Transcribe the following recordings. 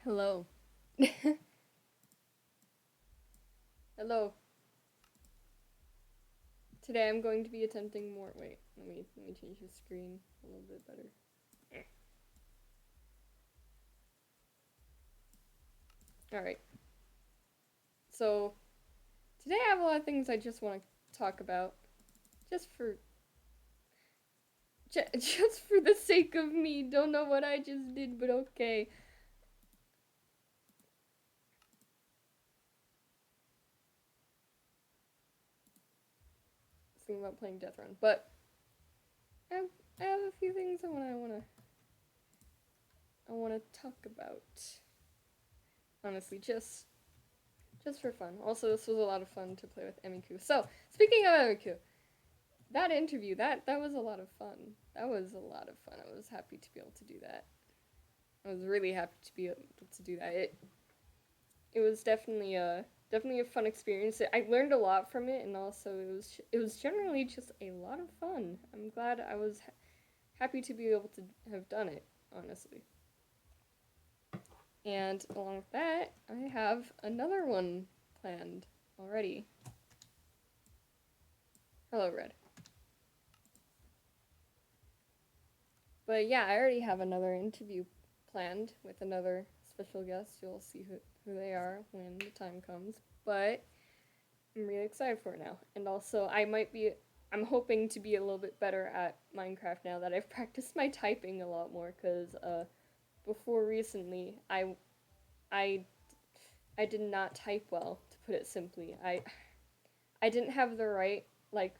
Hello. Hello. Today I'm going to be attempting more. Wait, let me change the screen a little bit better. All right. So today I have a lot of things I just want to talk about, just for just for the sake of me. Don't know what I just did, but okay. Thinking about playing Death Run, but I have, I have a few things I wanna talk about. Honestly, just for fun. Also, this was a lot of fun to play with Emiku. So, speaking of Emiku, that interview, that was a lot of fun. That was a lot of fun. I was happy to be able to do that. I was really happy to be able to do that. It was definitely a fun experience. I learned a lot from it, and also it was generally just a lot of fun. I'm glad I was happy to be able to have done it, honestly. And along with that, I have another one planned already. Hello, Red. But yeah, I already have another interview planned with another special guest. You'll see who they are when the time comes. But I'm really excited for it now. And also, I'm hoping to be a little bit better at Minecraft now that I've practiced my typing a lot more. Because before recently, I, I did not type well, to put it simply. I didn't have the right, like,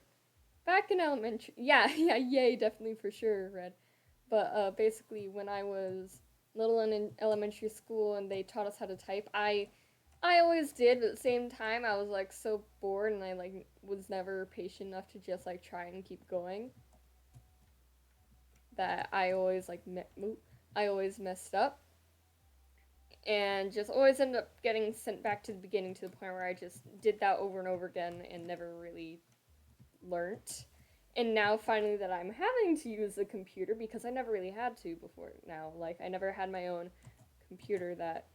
back in elementary. Yeah, yeah, yay, definitely for sure, Red. But basically, when I was little and in elementary school and they taught us how to type, I always did, but at the same time, I was like so bored and I like was never patient enough to just like try and keep going that I always messed up and just always ended up getting sent back to the beginning to the point where I just did that over and over again and never really learnt. And now finally that I'm having to use the computer because I never really had to before now. Like I never had my own computer that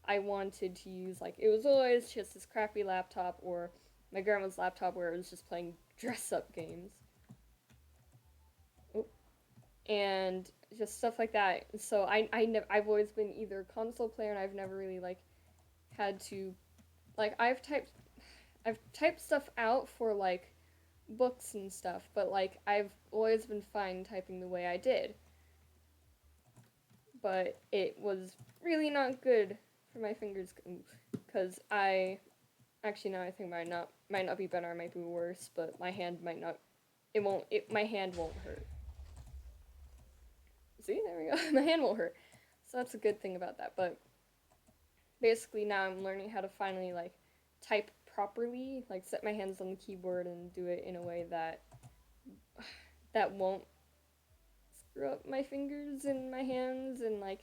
I wanted to use. Like it was always just this crappy laptop or my grandma's laptop where it was just playing dress up games. Oh, and just stuff like that. So I've always been either a console player and I've never really like had to like I've typed stuff out for like books and stuff, but like I've always been fine typing the way I did. But it was really not good for my fingers because I actually now I think might not be better, it might be worse, but my hand might not my hand won't hurt. See, there we go. My hand won't hurt. So that's a good thing about that. But basically now I'm learning how to finally like type properly, like set my hands on the keyboard and do it in a way that won't screw up my fingers and my hands and like,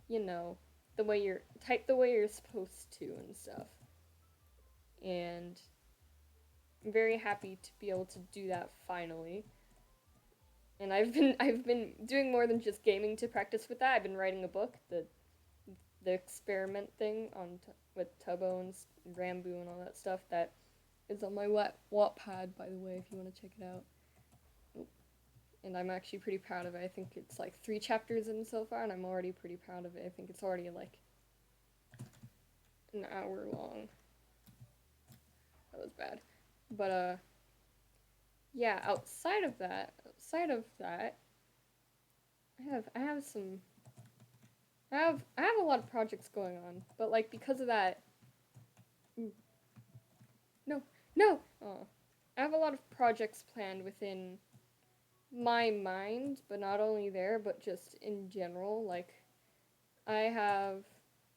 you know, the way you're type the way you're supposed to and stuff. And I'm very happy to be able to do that finally. And I've been doing more than just gaming to practice with that. I've been writing a book, the experiment thing with Tubbo and Rambo and all that stuff that is on my Wattpad, by the way, if you want to check it out. And I'm actually pretty proud of it. I think it's like 3 chapters in so far, and I'm already pretty proud of it. I think it's already like an hour long. That was bad, but yeah. Outside of that, I have a lot of projects going on, but like because of that, no, no. Oh, I have a lot of projects planned within my mind, but not only there, but just in general. Like I have,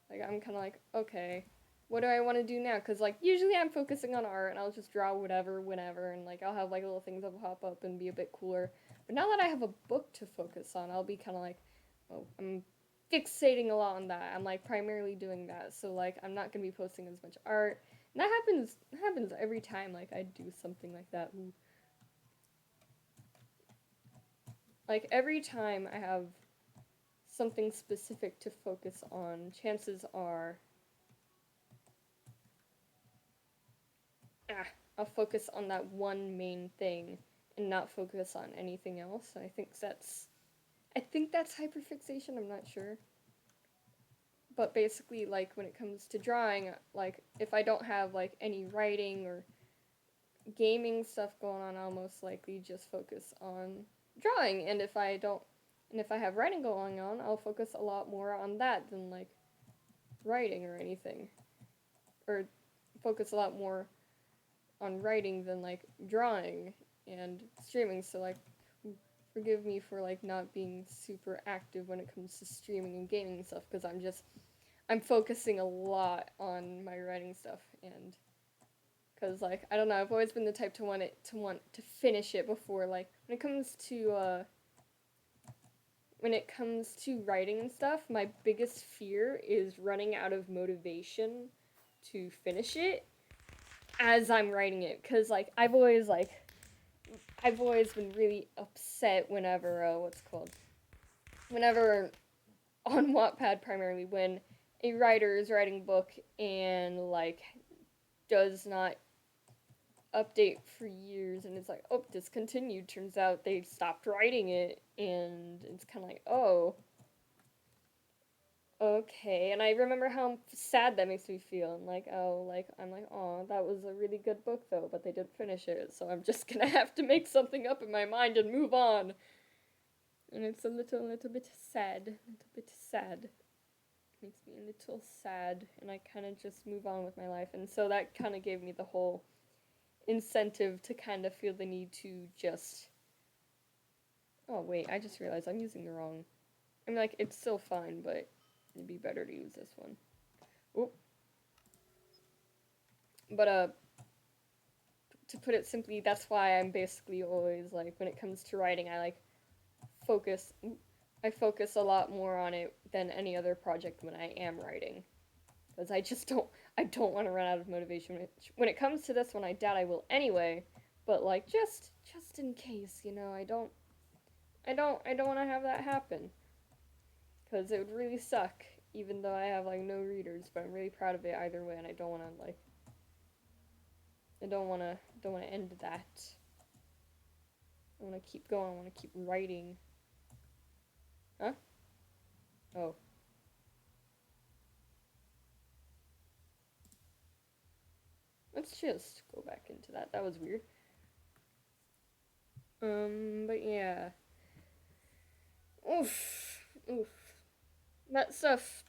like I'm kind of like, okay, what do I want to do now? Because like usually I'm focusing on art and I'll just draw whatever, whenever, and like I'll have like little things that pop up and be a bit cooler. But now that I have a book to focus on, I'll be kind of like, oh, I'm fixating a lot on that. I'm like primarily doing that, so like I'm not gonna be posting as much art. And that happens every time like I do something like that. Ooh. Like every time I have something specific to focus on, chances are I'll focus on that one main thing and not focus on anything else. And I think that's hyperfixation, I'm not sure. But basically, like, when it comes to drawing, like, if I don't have, like, any writing or gaming stuff going on, I'll most likely just focus on drawing. And if I have writing going on, I'll focus a lot more on that than, like, writing or anything. Or focus a lot more on writing than, like, drawing and streaming. So, like, forgive me for, like, not being super active when it comes to streaming and gaming and stuff, because I'm focusing a lot on my writing stuff. And because, like, I don't know, I've always been the type to want to finish it before, like, when it comes to writing and stuff, my biggest fear is running out of motivation to finish it as I'm writing it. Because, like, I've always been really upset whenever on Wattpad primarily, when a writer is writing a book and, like, does not update for years, and it's like, oh, discontinued. Turns out they stopped writing it, and it's kind of like, oh, okay. And I remember how sad that makes me feel. And like, oh, that was a really good book though, but they didn't finish it, so I'm just gonna have to make something up in my mind and move on. And it's a little bit sad. Makes me a little sad, and I kind of just move on with my life. And so that kind of gave me the whole incentive to kind of feel the need to just... Oh, wait, I just realized I'm using the wrong... I mean, like, it's still fine, but it'd be better to use this one. Oop. But, to put it simply, that's why I'm basically always, like, when it comes to writing, I focus a lot more on it than any other project when I am writing. Because I don't want to run out of motivation. When it comes to this one, I doubt I will anyway. But, like, just in case, you know, I don't want to have that happen. Because it would really suck, even though I have, like, no readers. But I'm really proud of it either way, and I don't want to, like... I don't want to end that. I want to keep going. I want to keep writing. Huh? Oh. Let's just go back into that. That was weird. But yeah. Oof. That stuff,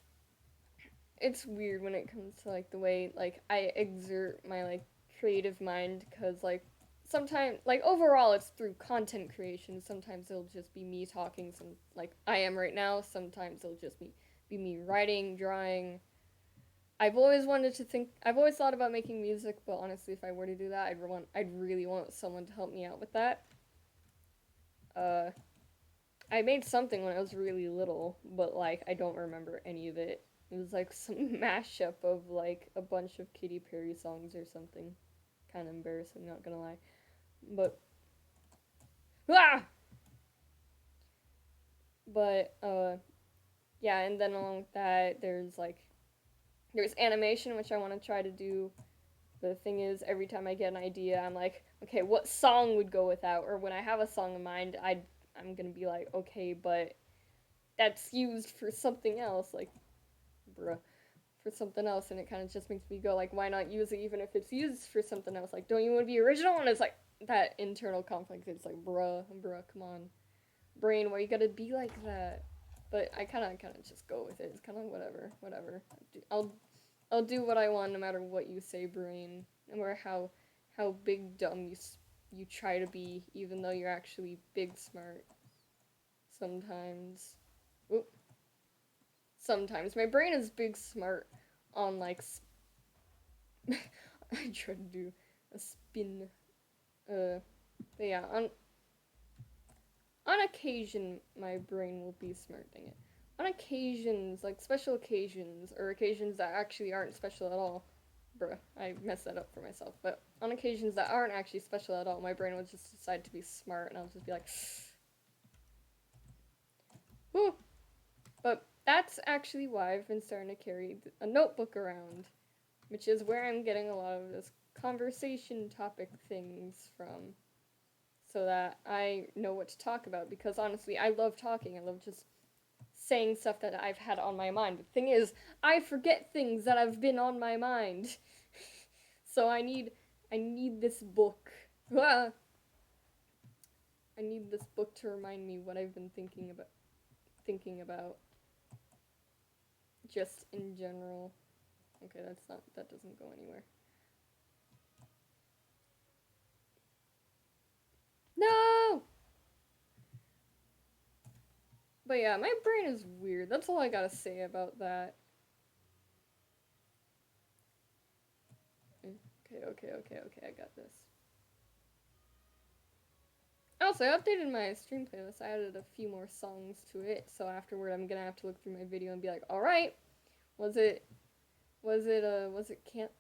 it's weird when it comes to, like, the way, like, I exert my, like, creative mind, because, like, sometimes, like, overall, it's through content creation. Sometimes it'll just be me talking, like I am right now. Sometimes it'll just be me writing, drawing. I've always thought about making music, but honestly, if I were to do that, I'd really want someone to help me out with that. I made something when I was really little, but, like, I don't remember any of it. It was, like, some mashup of, like, a bunch of Katy Perry songs or something. Kind of embarrassing, not gonna lie. But... Ah! But, yeah, and then along with that, there's animation, which I want to try to do. The thing is, every time I get an idea, I'm like, okay, what song would go with that? Or when I have a song in mind, I'm gonna be like, okay, but that's used for something else, like, bruh, for something else, and it kind of just makes me go, like, why not use it even if it's used for something else? Like, don't you want to be original? And it's like, that internal conflict, it's like, bruh, come on. Brain, why you gotta be like that? But I kind of just go with it. It's kind of whatever. I'll do what I want no matter what you say, brain. No matter how big dumb you try to be, even though you're actually big smart. Sometimes. Oop. Sometimes. My brain is big smart on, like... I try to do a spin. But yeah, on occasion, my brain will be smart, dang it. On occasions, like special occasions, or occasions that actually aren't special at all, bruh, I messed that up for myself, but on occasions that aren't actually special at all, my brain will just decide to be smart, and I'll just be like, whew. But that's actually why I've been starting to carry a notebook around, which is where I'm getting a lot of this conversation topic things from, so that I know what to talk about. Because honestly, I love talking. I love just saying stuff that I've had on my mind. But the thing is, I forget things that have been on my mind. So I need this book. I need this book to remind me what I've been thinking about just in general. Okay, that doesn't go anywhere. No! But yeah, my brain is weird. That's all I gotta say about that. Okay, I got this. Also, I updated my stream playlist. I added a few more songs to it, so afterward I'm gonna have to look through my video and be like, alright, was it, was it can't,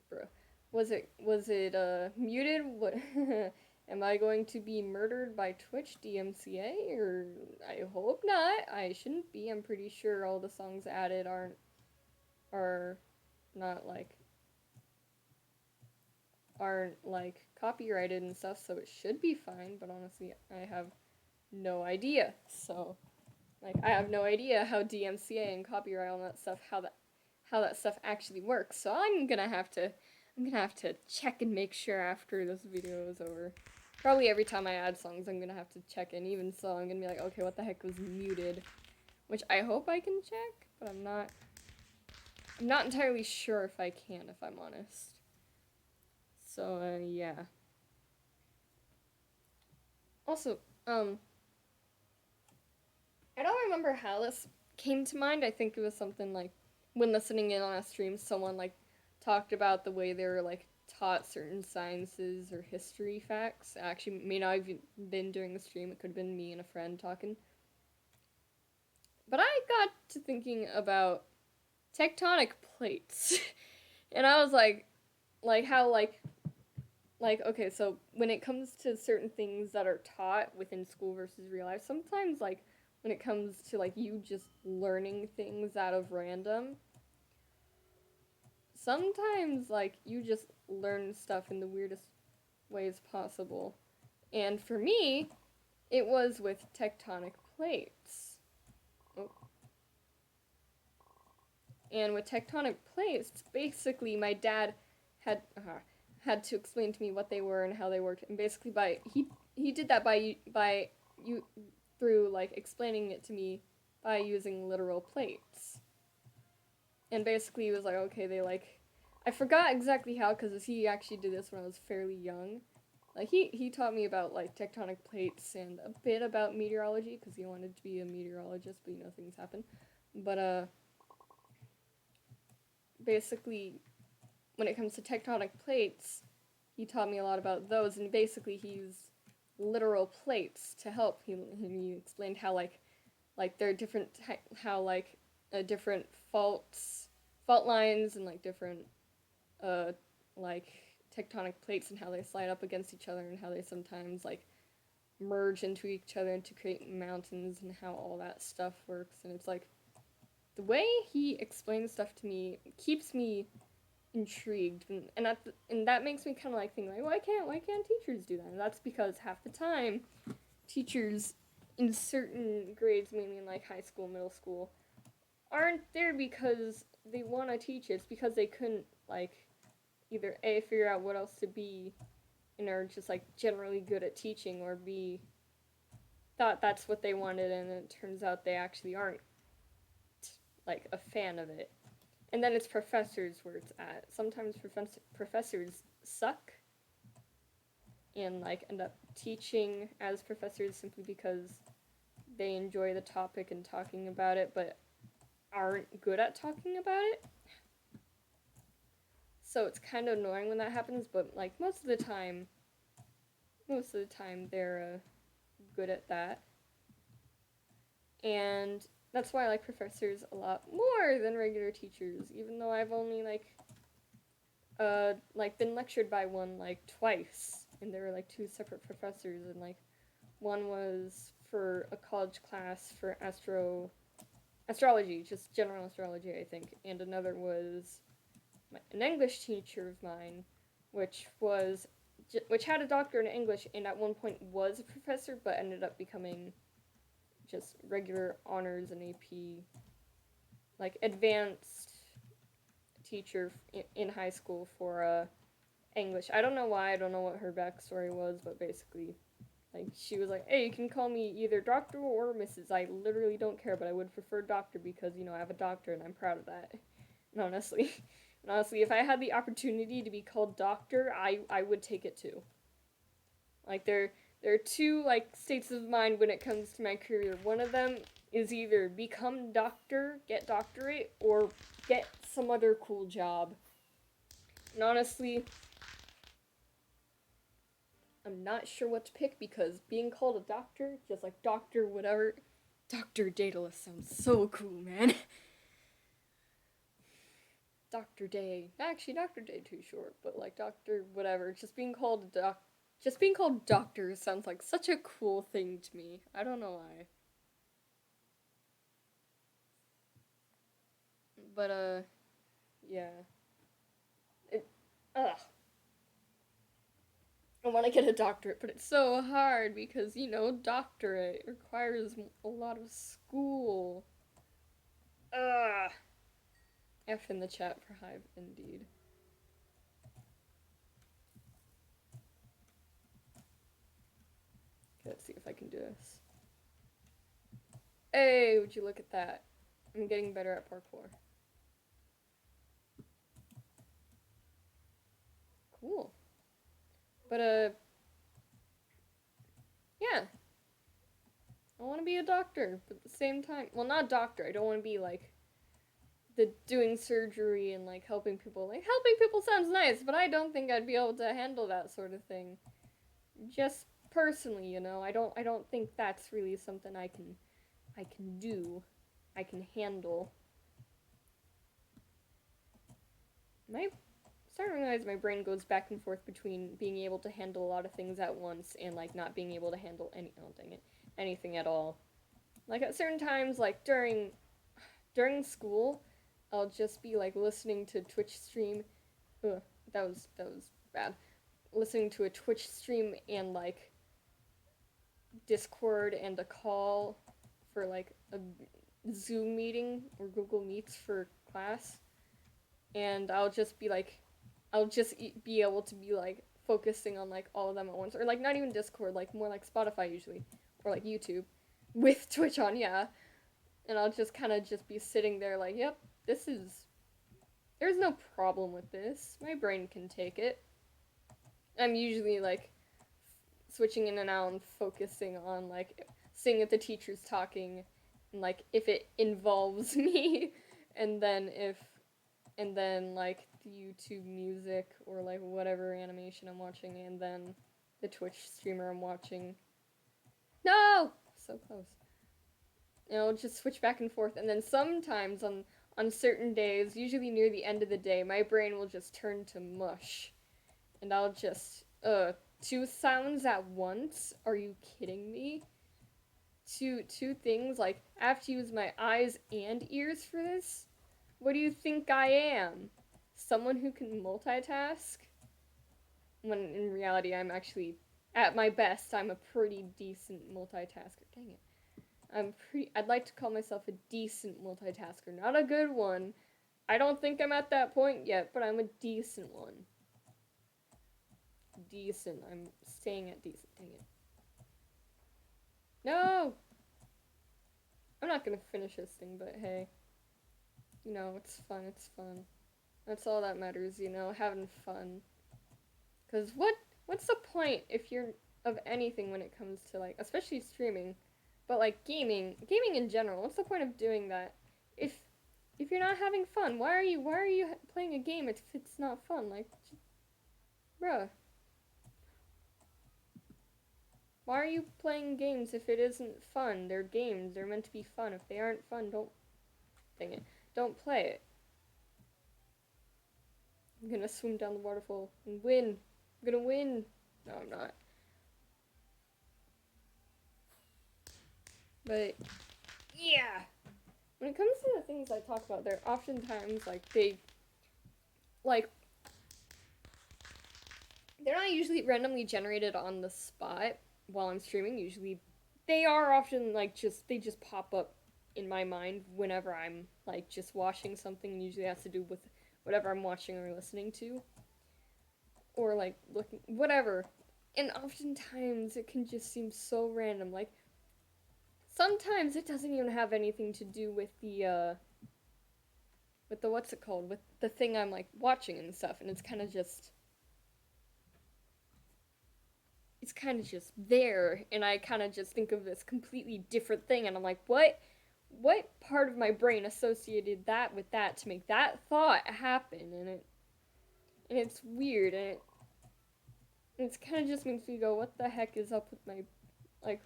bro, was it muted? What, am I going to be murdered by Twitch DMCA? Or, I hope not. I shouldn't be. I'm pretty sure all the songs added are not aren't like copyrighted and stuff, so it should be fine, but honestly I have no idea. So like I have no idea how DMCA and copyright all that stuff, how that stuff actually works. So I'm gonna have to check and make sure after this video is over. Probably every time I add songs I'm gonna have to check, and even so I'm gonna be like, okay, what the heck was muted? Which I hope I can check, but I'm not entirely sure if I can, if I'm honest. So yeah. Also, I don't remember how this came to mind. I think it was something like when listening in on a stream, someone like talked about the way they were like taught certain sciences or history facts. Actually, may not have been during the stream. It could have been me and a friend talking. But I got to thinking about tectonic plates, and I was like how like okay, so when it comes to certain things that are taught within school versus real life, sometimes like when it comes to like you just learning things out of random, sometimes like you just learn stuff in the weirdest ways possible. And for me, it was with tectonic plates. Oh. And with tectonic plates, basically my dad had had to explain to me what they were and how they worked, and basically by he did that by you through like explaining it to me by using literal plates. And basically he was like, okay, they like, I forgot exactly how, because he actually did this when I was fairly young. Like he taught me about like tectonic plates and a bit about meteorology, because he wanted to be a meteorologist, but you know things happen. But basically when it comes to tectonic plates, he taught me a lot about those, and basically he used literal plates to help. He explained how like there are different how like different fault lines and like different uh like tectonic plates and how they slide up against each other and how they sometimes like merge into each other to create mountains and how all that stuff works. And it's like the way he explains stuff to me keeps me intrigued, and that makes me kind of like think like why can't teachers do that? And that's because half the time teachers in certain grades, mainly in like high school, middle school, aren't there because they want to teach. It's because they couldn't like either A, figure out what else to be and are just like generally good at teaching, or B, thought that's what they wanted and it turns out they actually aren't like a fan of it. And then it's professors where it's at. Sometimes professors suck and like end up teaching as professors simply because they enjoy the topic and talking about it, but aren't good at talking about it. So it's kind of annoying when that happens, but like most of the time they're good at that. And that's why I like professors a lot more than regular teachers, even though I've only like been lectured by one like twice, and there were like two separate professors, and like one was for a college class for astrology, just general astrology, I think. And another was an English teacher of mine, which was which had a doctorate in English and at one point was a professor, but ended up becoming just regular honors and AP, like advanced teacher in high school for English. I don't know why. I don't know what her backstory was, but basically, like she was like, "Hey, you can call me either Doctor or Mrs. I literally don't care, but I would prefer Doctor because I have a doctor and I'm proud of that." And honestly, if I had the opportunity to be called Doctor, I would take it too. Like there are two like states of mind when it comes to my career. One of them is either become doctor, get doctorate, or get some other cool job. And honestly, I'm not sure what to pick because being called a doctor, just like doctor whatever, Dr. Daedalus sounds so cool, man. Dr. Day. Actually, Dr. Day too short, but like Dr. whatever. Just being called doctor sounds like such a cool thing to me. I don't know why. But yeah. It ugh. I want to get a doctorate, but it's so hard because, doctorate requires a lot of school. Ugh. F in the chat for Hive, indeed. Okay, let's see if I can do this. Hey, would you look at that? I'm getting better at parkour. Cool. But, yeah. I want to be a doctor, but at the same time, well, not a doctor. I don't want to be, like, the doing surgery and, like, helping people. Like, helping people sounds nice, but I don't think I'd be able to handle that sort of thing. Just personally, I don't think that's really something I can do. I can handle. My starting to realize my brain goes back and forth between being able to handle a lot of things at once and like not being able to handle anything at all. Like at certain times, like during school, I'll just be like listening to Twitch stream. Ugh, that was bad. Listening to a Twitch stream and like Discord and a call for like a Zoom meeting or Google Meets for class, and I'll just be able to be like focusing on like all of them at once, or like not even Discord, like more like Spotify usually, or like YouTube, with Twitch on, yeah, and I'll just kind of just be sitting there like, yep, this is there's no problem with this. My brain can take it. I'm usually like switching in and out and focusing on like seeing if the teacher's talking and like if it involves me and then like the YouTube music or like whatever animation I'm watching and then the Twitch streamer I'm watching. No! So close. Just switch back and forth and then sometimes on certain days, usually near the end of the day, my brain will just turn to mush. And I'll just two sounds at once? Are you kidding me? Two things like I have to use my eyes and ears for this? What do you think I am? Someone who can multitask? When in reality I'm actually at my best, I'm a pretty decent multitasker. Dang it. I'd like to call myself a decent multitasker, not a good one. I don't think I'm at that point yet, but I'm a decent one. Decent. I'm staying at decent. Dang it. No! I'm not gonna finish this thing, but hey. It's fun, it's fun. That's all that matters, having fun. Cause what's the point if you're of anything when it comes to like, especially streaming, but like gaming in general, what's the point of doing that? If you're not having fun, why are you playing a game if it's not fun? Like, bruh. Why are you playing games if it isn't fun? They're games. They're meant to be fun. If they aren't fun, dang it. Don't play it. I'm gonna swim down the waterfall and win. I'm gonna win. No, I'm not. But, yeah. when it comes to the things I talk about, they're oftentimes like like they're not usually randomly generated on the spot while I'm streaming. Usually, they are often like they just pop up in my mind whenever I'm like just watching something. Usually has to do with whatever I'm watching or listening to, or like looking whatever. And oftentimes it can just seem so random. Like sometimes it doesn't even have anything to do with the what's it called, with the thing I'm like watching and stuff, and it's kind of just there, and I kind of just think of this completely different thing, and I'm like, what part of my brain associated that with that to make that thought happen? And it's weird, and it's kind of just makes me go, what the heck is up with my, like,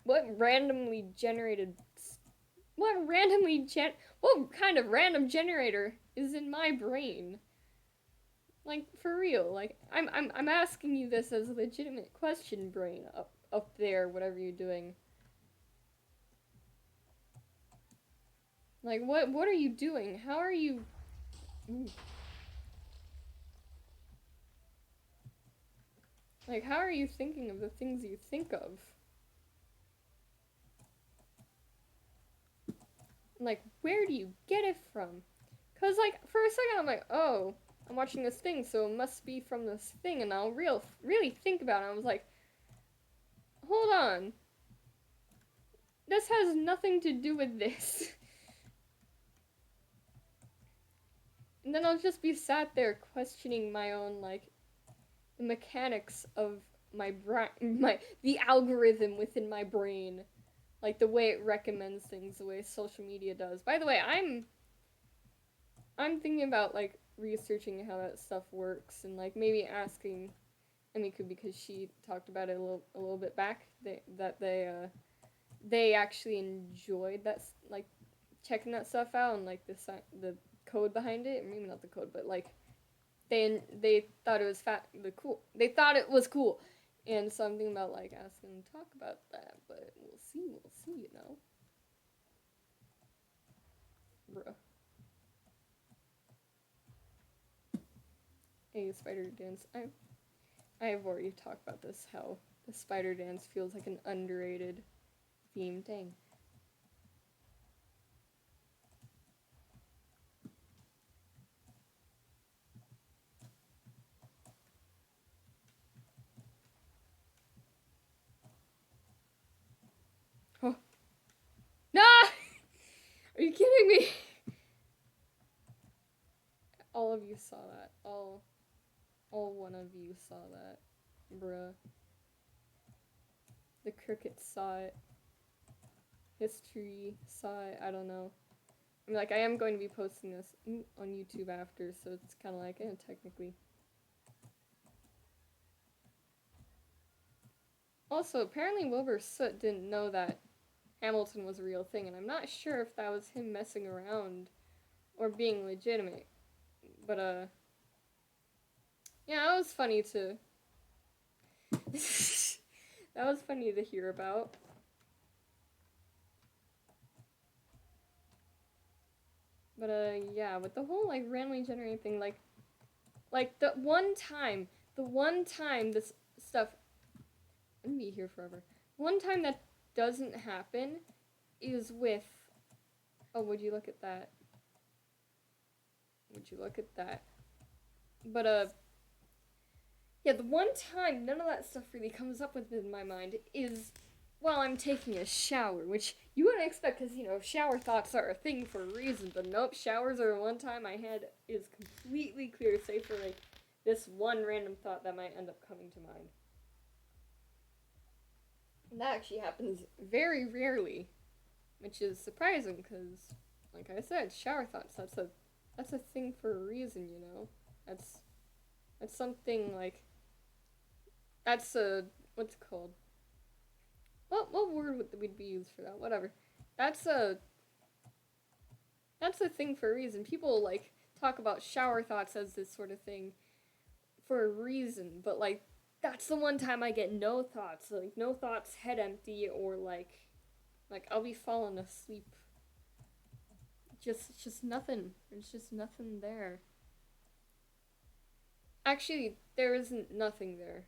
what randomly generated, what kind of random generator is in my brain? Like, for real, like, I'm asking you this as a legitimate question, brain, up there, whatever you're doing. Like, what are you doing? How are you... Ooh. Like, how are you thinking of the things you think of? Like, where do you get it from? Because, like, for a second I'm like, oh, I'm watching this thing, so it must be from this thing, and I'll really think about it. I was like, hold on. This has nothing to do with this. And then I'll just be sat there questioning my own, like, the mechanics of my brain, the algorithm within my brain. Like, the way it recommends things, the way social media does. By the way, I'm thinking about, like, researching how that stuff works, and, like, maybe asking Amiku, because she talked about it a little bit back, they actually enjoyed that, like, checking that stuff out, and, like, the code behind it, or maybe not the code, but, like, they thought it was cool. They thought it was cool, and something about like asking them to talk about that. But we'll see, you know. Bruh. A spider dance. I have already talked about this. How the spider dance feels like an underrated theme. Dang. Oh. Nah! Are you kidding me? All of you saw that. All one of you saw that. Bruh. The crickets saw it. History saw it. I don't know. I mean, like, I am going to be posting this on YouTube after, so it's kind of like, technically. Also, apparently Wilbur Soot didn't know that Hamilton was a real thing, and I'm not sure if that was him messing around or being legitimate. But, yeah, that was funny to... that was funny to hear about. But, yeah, with the whole, like, randomly generating thing, like, the one time this stuff... I'm gonna be here forever. One time that doesn't happen is with... Oh, would you look at that? Would you look at that? But, yeah, the one time none of that stuff really comes up within my mind is while I'm taking a shower, which you wouldn't expect because, you know, shower thoughts are a thing for a reason, but nope, showers are one time my head is completely clear, save for, like, this one random thought that might end up coming to mind. And that actually happens very rarely, which is surprising because, like I said, shower thoughts, that's a thing for a reason, you know? That's something, like, that's a, what's it called? What word would be used for that? Whatever. That's a thing for a reason. People, like, talk about shower thoughts as this sort of thing for a reason, but, like, that's the one time I get no thoughts. Like, no thoughts, head empty, or, like I'll be falling asleep. just nothing. There's just nothing there. Actually, there isn't nothing there.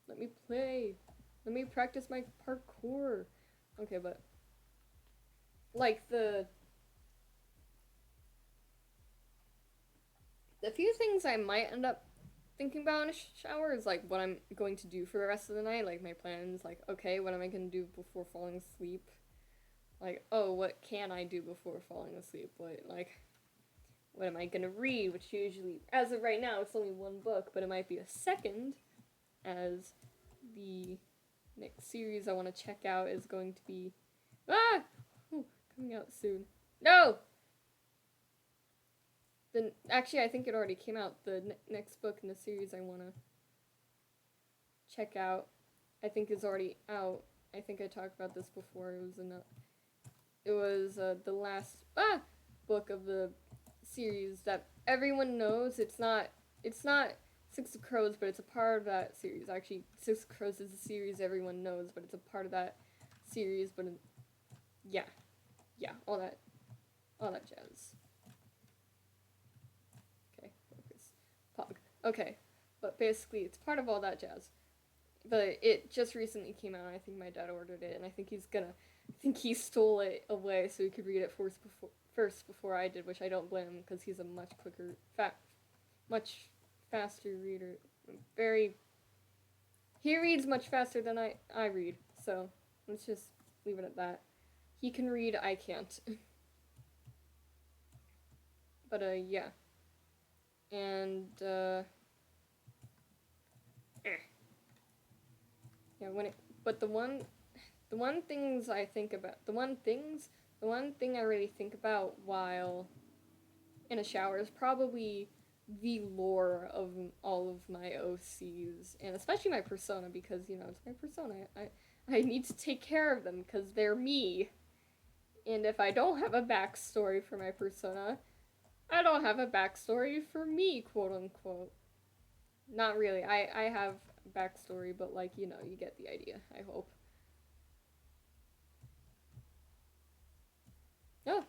Let me play. Let me practice my parkour. Okay, but like the few things I might end up thinking about in a shower is like what I'm going to do for the rest of the night, like my plans, like okay, what am I going to do before falling asleep? Like, oh, what can I do before falling asleep? What am I going to read, which usually as of right now it's only one book, but it might be a second, as the next series I want to check out is going to be coming out soon. No. Actually, I think it already came out. The next book in the series I want to check out, I think is already out. I think I talked about this before. It was the last book of the series that everyone knows. It's not Six of Crows, but it's a part of that series. Actually, Six of Crows is a series everyone knows, but it's a part of that series. But yeah, all that jazz. Okay, focus, pog. Okay, but basically, it's part of all that jazz. But it just recently came out. I think my dad ordered it, and I think he stole it away so he could read it first before I did, which I don't blame him because he's a much much faster reader. He reads much faster than I read, so let's just leave it at that. He can read, I can't. But yeah. And yeah, but the one things I think about, the one thing I really think about while in a shower is probably the lore of all of my OCs, and especially my persona, because it's my persona. I need to take care of them because they're me, and if I don't have a backstory for my persona, I don't have a backstory for me, quote unquote. Not really. I have a backstory, but you get the idea, I hope. Yeah.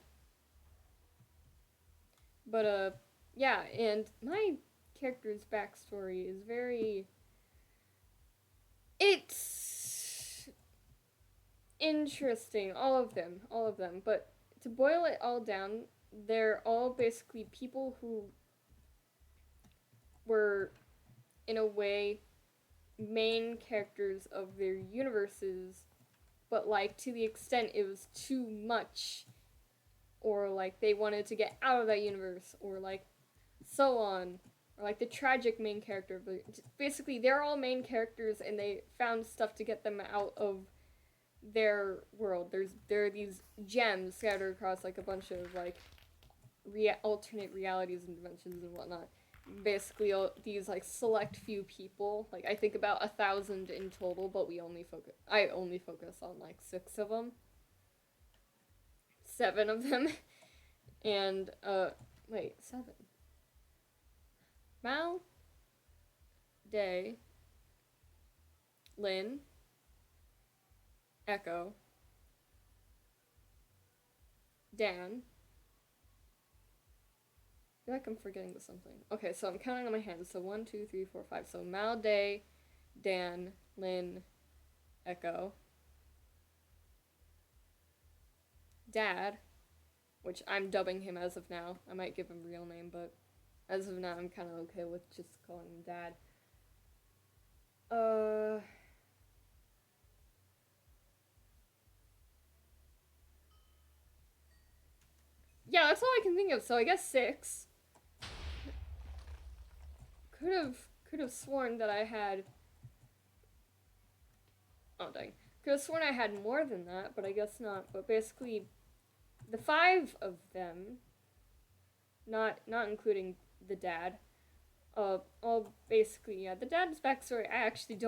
But yeah, and my character's backstory is it's interesting, all of them, but to boil it all down, they're all basically people who were, in a way, main characters of their universes, but to the extent it was too much, or they wanted to get out of that universe, or so on, or the tragic main character. But basically, they're all main characters, and they found stuff to get them out of their world. There are these gems scattered across a bunch of alternate realities and dimensions and whatnot. Basically, these select few people. I think about 1,000 in total, but I only focus on 6 of them, 7 of them, and wait, 7. Mal, Day, Lynn, Echo, Dan. I feel like I'm forgetting something. Okay, so I'm counting on my hands. So 1, 2, 3, 4, 5. So Mal, Day, Dan, Lynn, Echo, Dad, which I'm dubbing him as of now. I might give him a real name, but as of now, I'm kind of okay with just calling him Dad. Yeah, that's all I can think of. So I guess 6. Could have sworn that I had. Oh dang! Could have sworn I had more than that, but I guess not. But basically, the 5 of them, not including the dad, all basically, yeah, the dad's backstory I actually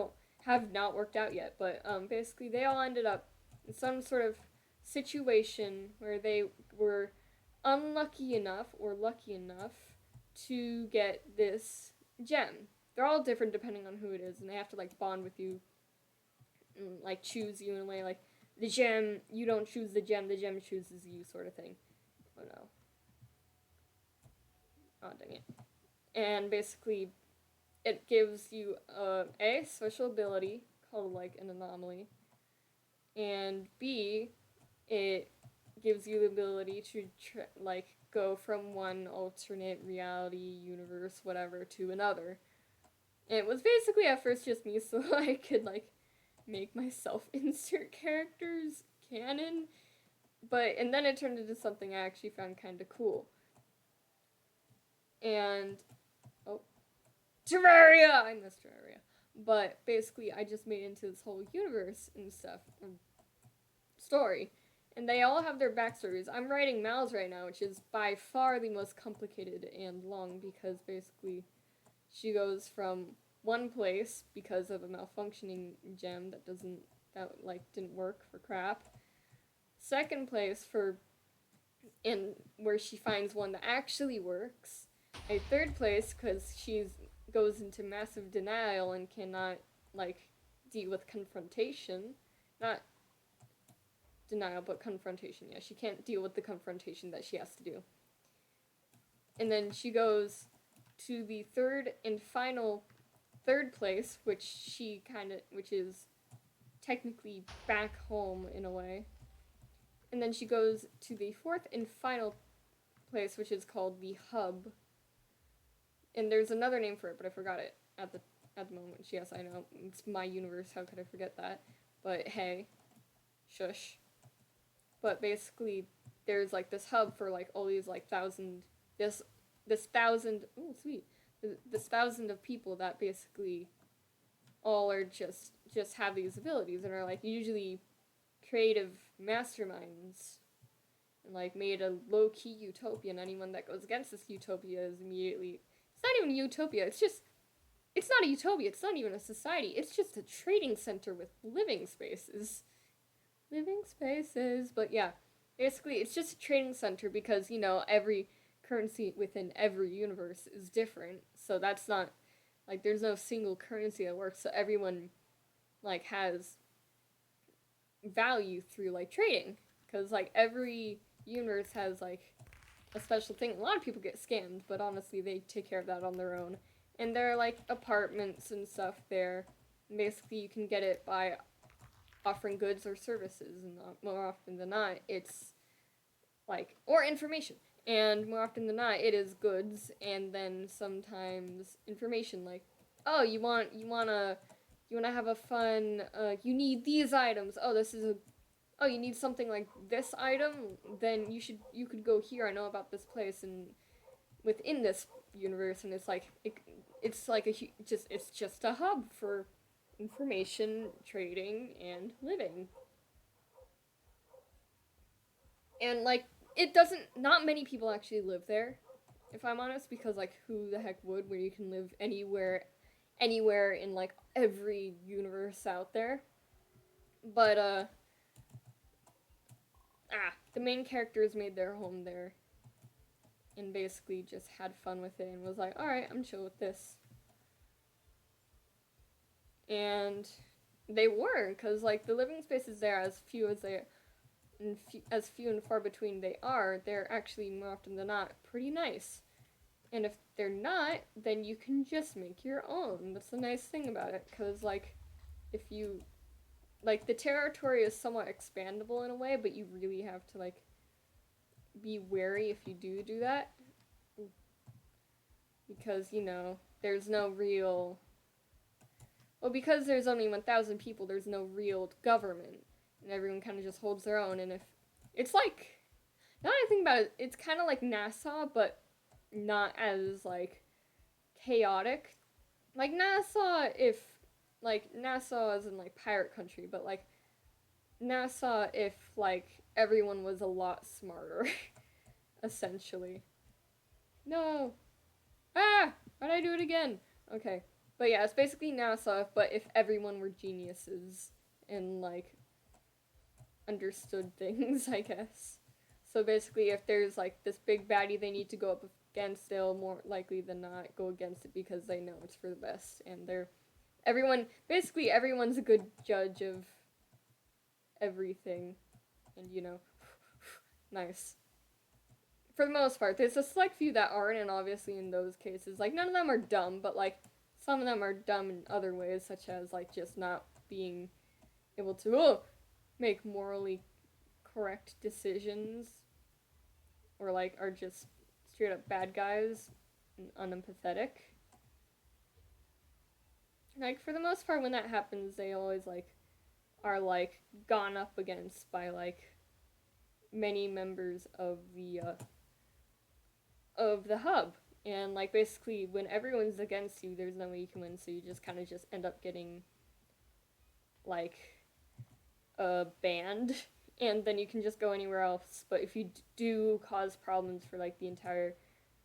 have not worked out yet, but basically they all ended up in some sort of situation where they were unlucky enough or lucky enough to get this gem. They're all different depending on who it is, and they have to bond with you like choose you in a way, like the gem, you don't choose the gem chooses you, sort of thing. Oh no. Oh dang it. And basically it gives you a special ability called like an anomaly, and B, it gives you the ability to like go from one alternate reality, universe, whatever, to another. And it was basically at first just me so I could like make myself insert characters canon, and then it turned into something I actually found kind of cool. And oh, Terraria! I miss Terraria. But basically, I just made it into this whole universe and stuff, story. And they all have their backstories. I'm writing Mal's right now, which is by far the most complicated and long, because basically she goes from one place because of a malfunctioning gem that like didn't work for crap. Second place for in where she finds one that actually works. A third place because she goes into massive denial and cannot like deal with confrontation. Not denial, but confrontation. Yeah, she can't deal with the confrontation that she has to do. And then she goes to the third place, which is technically back home in a way. And then she goes to the fourth and final place, which is called the hub. And there's another name for it, but I forgot it at the moment. Yes, I know. It's my universe. How could I forget that? But hey, shush. But basically, there's like this hub for like all these like this thousand, oh sweet, this thousand of people that basically all are just have these abilities and are like usually creative masterminds, and like made a low-key utopia, and anyone that goes against this utopia is immediately, it's not even a utopia, it's not a utopia, it's not even a society, it's just a trading center with living spaces. But yeah, basically it's just a trading center because, you know, every currency within every universe is different, so that's not, like, there's no single currency that works, so everyone, like, has value through, like, trading, because, like, every universe has, like, a special thing. A lot of people get scammed, but honestly, they take care of that on their own, and there are, like, apartments and stuff there, and basically you can get it by offering goods or services, and more often than not, it's like, or information, and more often than not, it is goods, and then sometimes information, like, oh, you wanna have a fun, you need these items, oh, you need something like this item, then you could go here, I know about this place, and within this universe, and it's like, it's like it's just a hub for information, trading, and living. And like, it doesn't, not many people actually live there, if I'm honest, because like, who the heck would, where you can live anywhere in like every universe out there. But the main characters made their home there and basically just had fun with it and was like, alright, I'm chill with this. And they were, because like the living spaces there, as few and far between they're actually more often than not pretty nice. And if they're not, then you can just make your own. That's the nice thing about it, because like, if you, like, the territory is somewhat expandable in a way, but you really have to like be wary if you do that, because, you know, there's no real, well, because there's only 1,000 people, there's no real government, and everyone kind of just holds their own. And if it's like, now that I think about it, it's kind of like Nassau, but not as like chaotic. Like Nassau, Nassau is in like pirate country, but like Nassau if like everyone was a lot smarter, essentially. No. Why'd I do it again? Okay. But yeah, it's basically Nassau, but if everyone were geniuses and like understood things, I guess. So basically, if there's like this big baddie they need to go up against, they'll more likely than not go against it because they know it's for the best, and they're Basically everyone's a good judge of everything, and nice. For the most part, there's a select few that aren't, and obviously in those cases, like none of them are dumb, but like some of them are dumb in other ways, such as like just not being able to make morally correct decisions, or like are just straight up bad guys and unempathetic. Like for the most part, when that happens, they always like are like gone up against by like many members of the hub. And like basically when everyone's against you, there's no way you can win, so you just kind of just end up getting like banned, and then you can just go anywhere else. But if you do cause problems for like the entire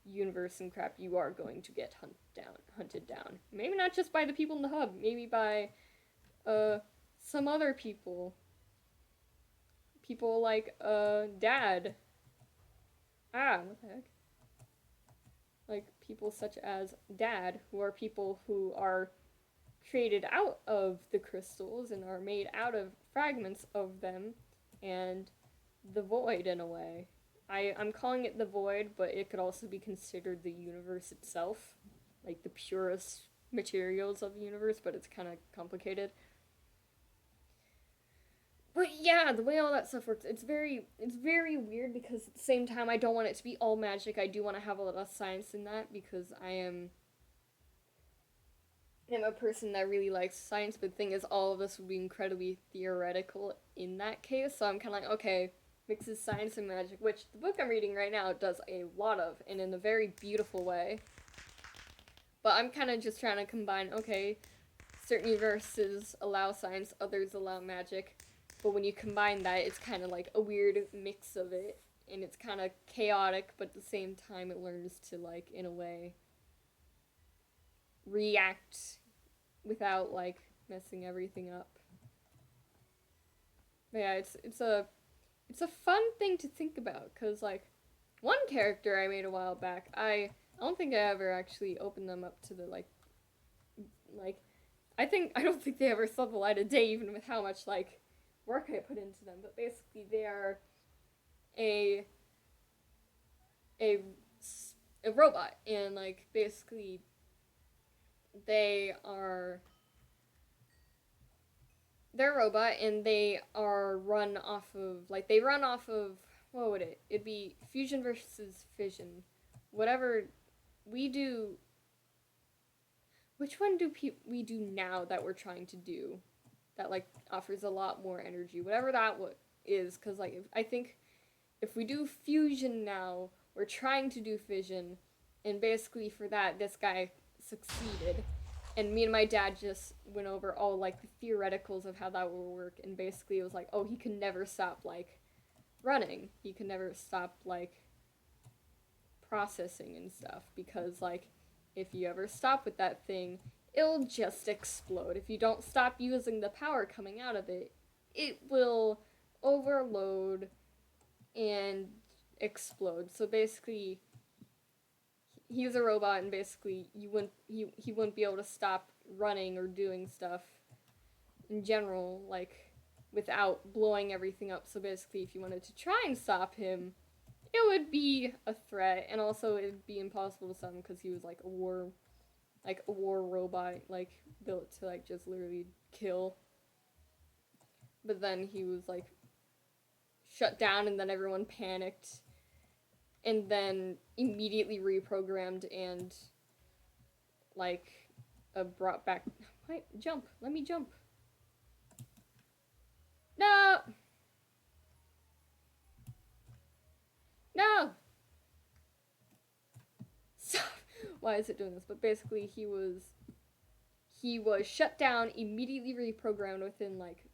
universe and crap, you are going to get hunted down. Maybe not just by the people in the hub, maybe by some other people. People like Dad. What the heck? Like people such as Dad, who are people who are created out of the crystals and are made out of fragments of them, and the void in a way. I'm calling it the void, but it could also be considered the universe itself, like the purest materials of the universe, but it's kind of complicated. But yeah, the way all that stuff works, it's very weird, because at the same time I don't want it to be all magic. I do want to have a little science in that, because I'm a person that really likes science, but the thing is, all of this would be incredibly theoretical in that case. So I'm kind of like, okay, mixes science and magic, which the book I'm reading right now does a lot of, and in a very beautiful way. But I'm kind of just trying to combine, okay, certain universes allow science, others allow magic. But when you combine that, it's kind of like a weird mix of it, and it's kind of chaotic, but at the same time, it learns to, like, in a way, react without like messing everything up. But yeah, it's a fun thing to think about, because like one character I made a while back, I don't think I ever actually opened them up to the like I don't think they ever saw the light of day, even with how much like work I put into them. But basically, they are a a a robot, and like basically they are they're a robot, and they are run off of what would it'd be fusion versus fission, whatever we do. Which one do we do now that we're trying to do that like offers a lot more energy, whatever that is, because like I think if we do fusion now, we're trying to do fission, and basically for that this guy succeeded, and me and my dad just went over all like the theoreticals of how that will work, and basically it was like, oh, he can never stop like running, he can never stop like processing and stuff, because like if you ever stop with that thing, it'll just explode. If you don't stop using the power coming out of it, it will overload and explode. So basically, he's a robot, and basically he wouldn't be able to stop running or doing stuff in general, like without blowing everything up. So basically, if you wanted to try and stop him, it would be a threat, and also it would be impossible to stop him, because he was like a war robot, like built to like just literally kill. But then he was like shut down, and then everyone panicked, and then immediately reprogrammed and like brought back. Wait, jump! Let me jump. No, no. So, why is it doing this? But basically, he was shut down, immediately reprogrammed within like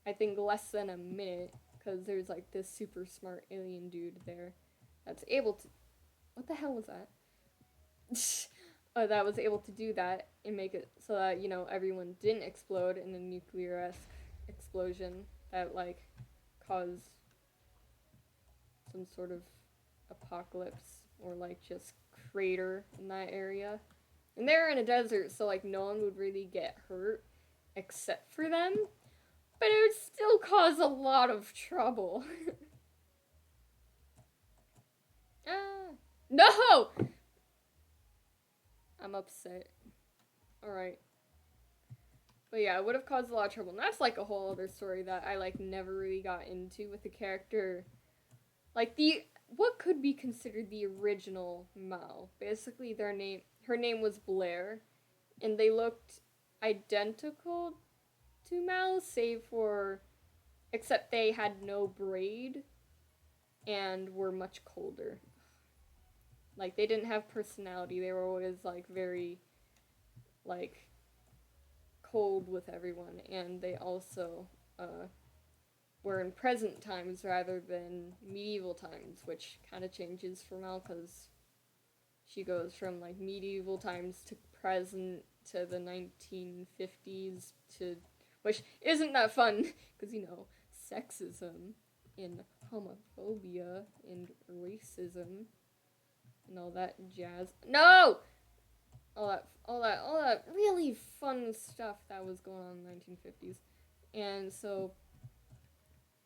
I think less than a minute, because there's like this super smart alien dude there that's able to. What the hell was that? That was able to do that and make it so that everyone didn't explode in a nuclear-esque explosion that like caused some sort of apocalypse, or like just crater in that area. And they're in a desert, so like no one would really get hurt except for them. But it would still cause a lot of trouble. No! I'm upset. Alright. But yeah, it would have caused a lot of trouble. And that's like a whole other story that I like never really got into with the character. Like what could be considered the original Mal. Basically her name was Blair, and they looked identical to Mal, except they had no braid and were much colder. Like they didn't have personality. They were always like very like cold with everyone, and they also were in present times rather than medieval times, which kind of changes for Mal because she goes from like medieval times to present to the 1950s to, which isn't that fun because sexism and homophobia and racism and all that jazz. No! All that really fun stuff that was going on in the 1950s. And so,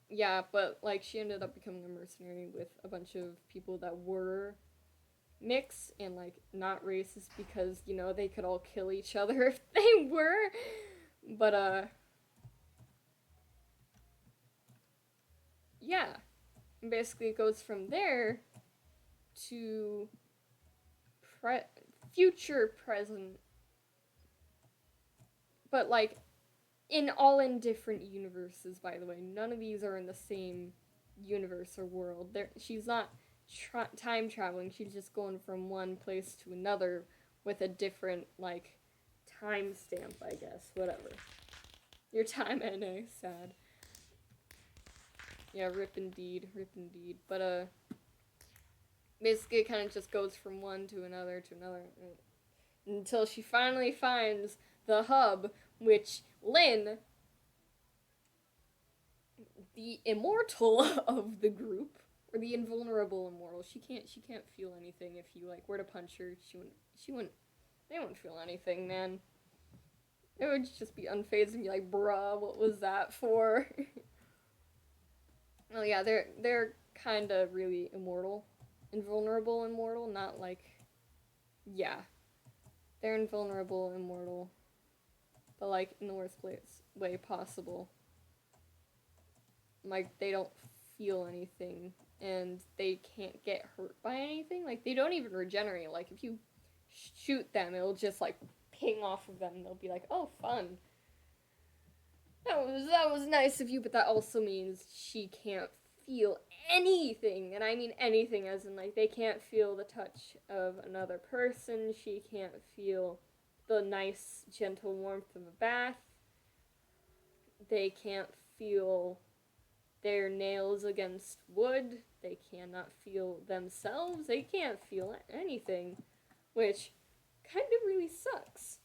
yeah, but like she ended up becoming a mercenary with a bunch of people that were mixed and like not racist because they could all kill each other if they were. But yeah, basically it goes from there to future present, but like in different universes. By the way, none of these are in the same universe or world. She's not time traveling. She's just going from one place to another with a different like time stamp, I guess. Whatever. Your time NA, sad. Yeah, rip indeed. But basically it kind of just goes from one to another until she finally finds the hub, which Lynn, the immortal of the group, or the invulnerable immortal, she can't feel anything. If you like were to punch her, they wouldn't feel anything, man. It would just be unfazed and be like, bruh, what was that for? Well, yeah, they're kind of really immortal. Invulnerable immortal, not like, yeah. They're invulnerable immortal, but like in the worst way possible. Like, they don't feel anything, and they can't get hurt by anything. Like, they don't even regenerate. Like, if you shoot them, it'll just like ping off of them. They'll be like, oh, fun. That was nice of you, but that also means she can't feel anything, and I mean anything, as in like they can't feel the touch of another person. She can't feel the nice, gentle warmth of a bath. They can't feel their nails against wood. They cannot feel themselves. They can't feel anything, which kind of really sucks.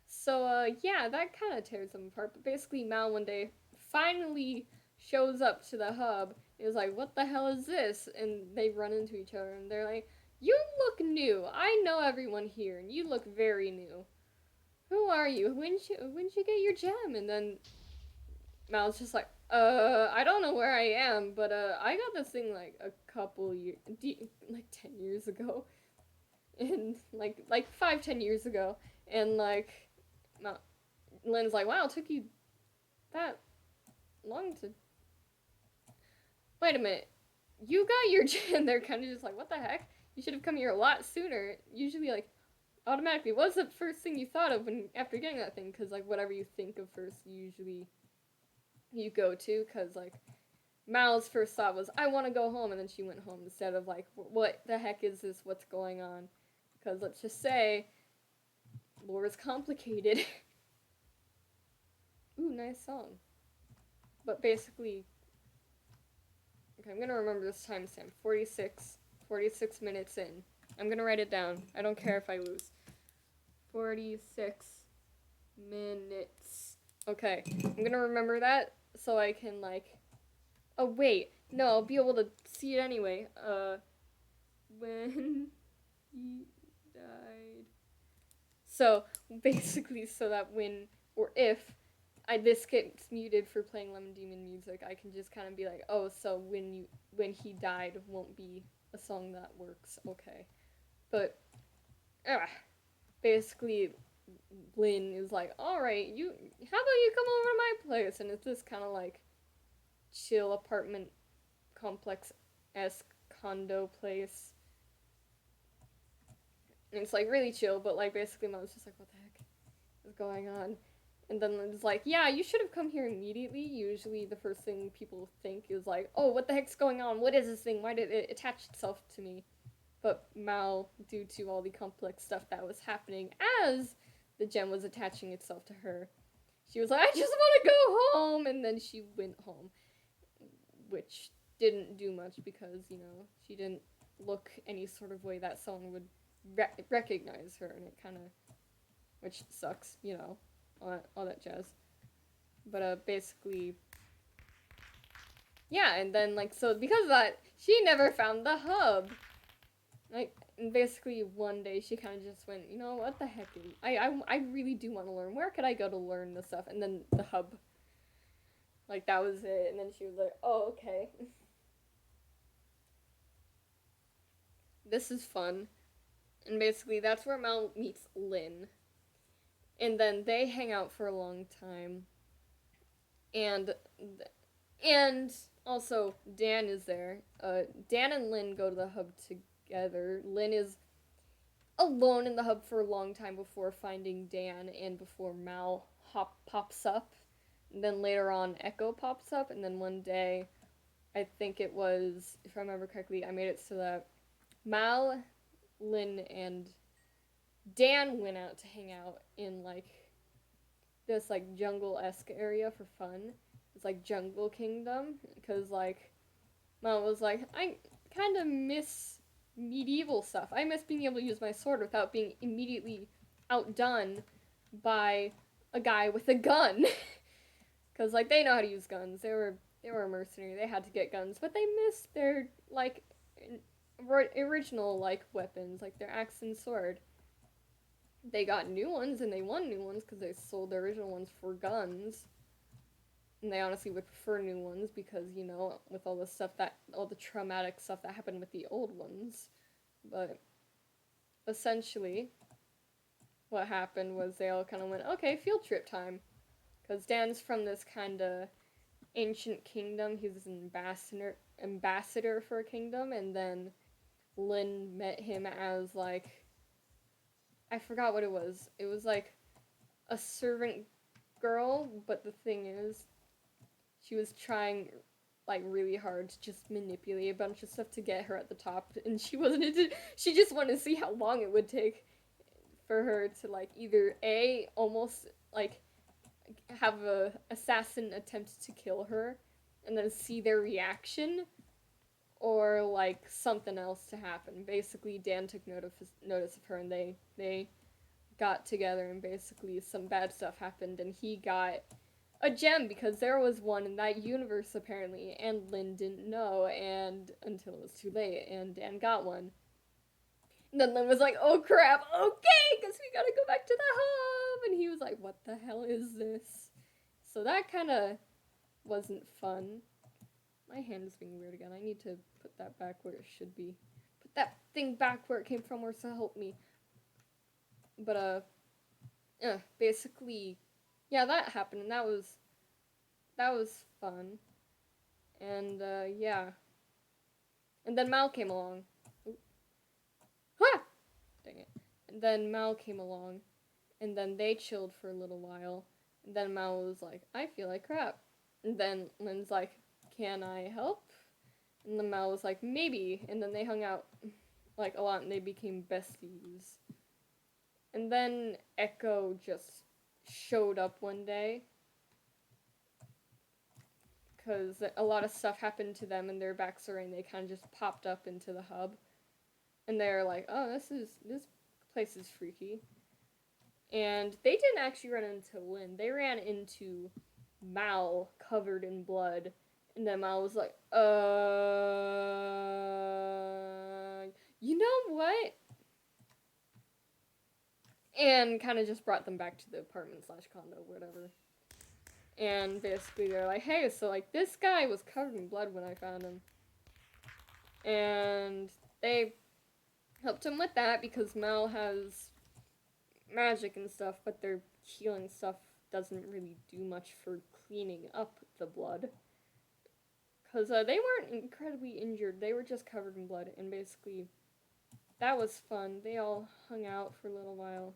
So, yeah, that kind of tears them apart. But basically, Mal one day finally shows up to the hub. He was like, what the hell is this? And they run into each other, and they're like, you look new. I know everyone here, and you look very new. Who are you? When'd you get your gem? And then Mal's just like, I don't know where I am, but, I got this thing, like, a couple years, like, 10 years ago. And, like 5-10 years ago. And, like, Lynn's like, wow, it took you that long to... Wait a minute. You got your gem. They're kind of just like, what the heck? You should have come here a lot sooner. Usually, like, automatically, what's the first thing you thought of after getting that thing? Because, like, whatever you think of first, usually you go to. Because, like, Mal's first thought was, I want to go home. And then she went home instead of, like, what the heck is this? What's going on? Because, let's just say, lore's complicated. Ooh, nice song. But basically, okay, I'm gonna remember this timestamp. 46 minutes in. I'm gonna write it down. I don't care if I lose. 46 minutes. Okay, I'm gonna remember that so I can, like... Oh, wait. No, I'll be able to see it anyway. When he died... So basically, so that when or if this gets muted for playing Lemon Demon music, I can just kind of be like, oh, so when he died won't be a song that works, okay? But basically, Lynn is like, all right, how about you come over to my place? And it's this kind of like chill apartment complex esque condo place. And it's like really chill, but like basically, Mom's just like, what the heck is going on? And then it's like, yeah, you should have come here immediately. Usually, the first thing people think is like, oh, what the heck's going on? What is this thing? Why did it attach itself to me? But Mal, due to all the complex stuff that was happening as the gem was attaching itself to her, she was like, I just want to go home. And then she went home, which didn't do much because, she didn't look any sort of way that someone would recognize her. And it kind of, which sucks, all that jazz. But basically, yeah, and then like so because of that, she never found the hub. Like, and basically one day she kind of just went, what the heck? I really do want to learn. Where could I go to learn this stuff? And then the hub. Like that was it. And then she was like, oh, okay. This is fun. And basically that's where Mel meets Lynn. And then they hang out for a long time. And also Dan is there. Dan and Lynn go to the hub together. Lynn is alone in the hub for a long time before finding Dan and before Mal pops up. And then later on Echo pops up, and then one day, I think it was, if I remember correctly, I made it so that Mal, Lynn, and Dan went out to hang out in like this like jungle-esque area for fun. It's like Jungle Kingdom, because like Mal was like, I kind of miss medieval stuff. I miss being able to use my sword without being immediately outdone by a guy with a gun. Because like they know how to use guns. They were a mercenary. They had to get guns, but they missed their like original like weapons, like their axe and sword. They got new ones and they won new ones because they sold the original ones for guns. And they honestly would prefer new ones because, with all the traumatic stuff that happened with the old ones. But essentially, what happened was they all kind of went, okay, field trip time. Because Dan's from this kind of ancient kingdom. He's an ambassador for a kingdom. And then Lynn met him as, like, I forgot what it was. It was, like, a servant girl. But the thing is, she was trying like really hard to just manipulate a bunch of stuff to get her at the top, and she just wanted to see how long it would take for her to like either almost like have a assassin attempt to kill her and then see their reaction, or like something else to happen. Basically Dan took notice of her, and they got together, and basically some bad stuff happened, and he got a gem because there was one in that universe apparently, and Lynn didn't know, and until it was too late, and Dan got one. And then Lynn was like, oh crap, okay, because we gotta go back to the hub, and he was like, what the hell is this? So that kind of wasn't fun. My hand is being weird again. I need to put that back where it should be. Put that thing back where it came from, or so help me. But basically, yeah, that happened, and that was fun. And yeah. And then Mal came along. Ha! Dang it. And then Mal came along, and then they chilled for a little while. And then Mal was like, I feel like crap. And then Lynn's like, can I help? And then Mal was like, maybe. And then they hung out like a lot, and they became besties. And then Echo just showed up one day because a lot of stuff happened to them in their backstory, and they kind of just popped up into the hub, and they're like, oh, this place is freaky. And they didn't actually run into Lynn. They ran into Mal covered in blood, and then Mal was like, you know what? and kind of just brought them back to the apartment slash condo, whatever. And basically they're like, hey, so like this guy was covered in blood when I found him. And they helped him with that because Mel has magic and stuff, but their healing stuff doesn't really do much for cleaning up the blood. Because they weren't incredibly injured, they were just covered in blood, and basically that was fun. They all hung out for a little while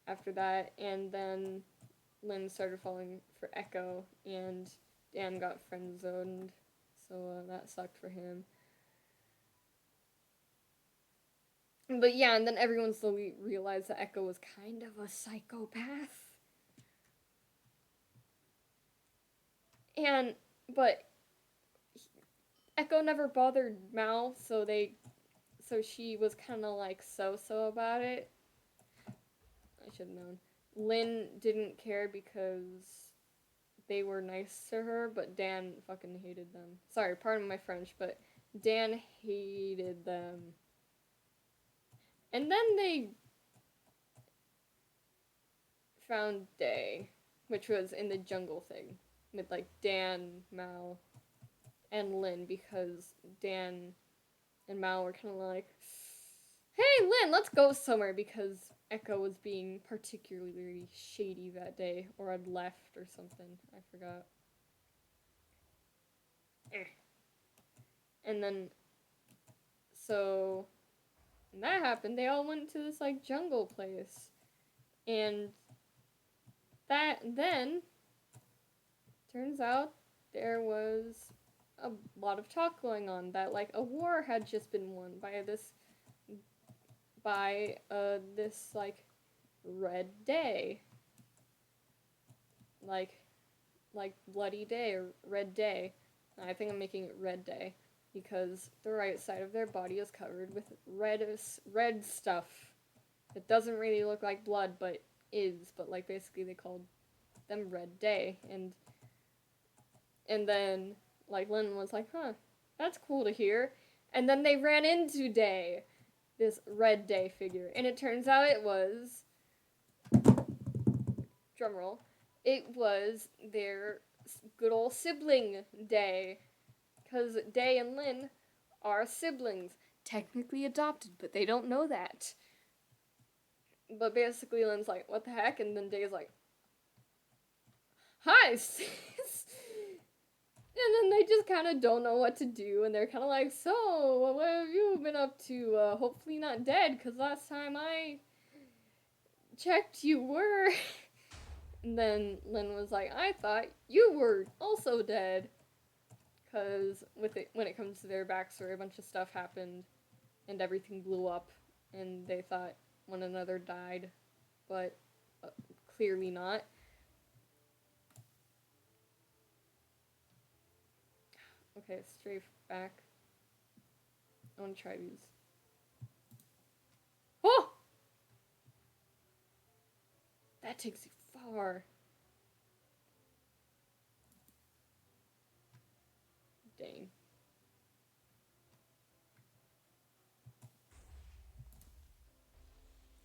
after that, and then Lynn started falling for Echo, and Dan got friend zoned, so that sucked for him. But yeah, and then everyone slowly realized that Echo was kind of a psychopath. But Echo never bothered Mal, so she was kind of like so about it. I should have known. Lynn didn't care because they were nice to her, but Dan fucking hated them. Sorry, pardon my French, but Dan hated them. And then they found Day, which was in the jungle thing, with like Dan, Mal, and Lynn, because Dan and Mal were kind of like, hey Lynn, let's go somewhere, because Echo was being particularly shady that day, or had left or something, I forgot. And then, so, when that happened, they all went to this like jungle place, and then turns out there was a lot of talk going on that like a war had just been won by this like Red Day, like Bloody Day or Red Day. I think I'm making it Red Day because the right side of their body is covered with red stuff. It doesn't really look like blood, but is. But like basically they called them Red Day, and then like Lynn was like, huh, that's cool to hear. And then they ran into Day, this Red Day figure, and it turns out it was, drumroll, it was their good old sibling Day, because Day and Lynn are siblings, technically adopted, but they don't know that. But basically Lynn's like, what the heck? And then Day's like, hi, sis. And then they just kind of don't know what to do, and they're kind of like, so, what have you been up to? Hopefully not dead, because last time I checked you were. And then Lynn was like, I thought you were also dead. Because when it comes to their backstory, a bunch of stuff happened, and everything blew up, and they thought one another died, but clearly not. Okay, strafe back. I want to try these. Oh! That takes you far. Dang.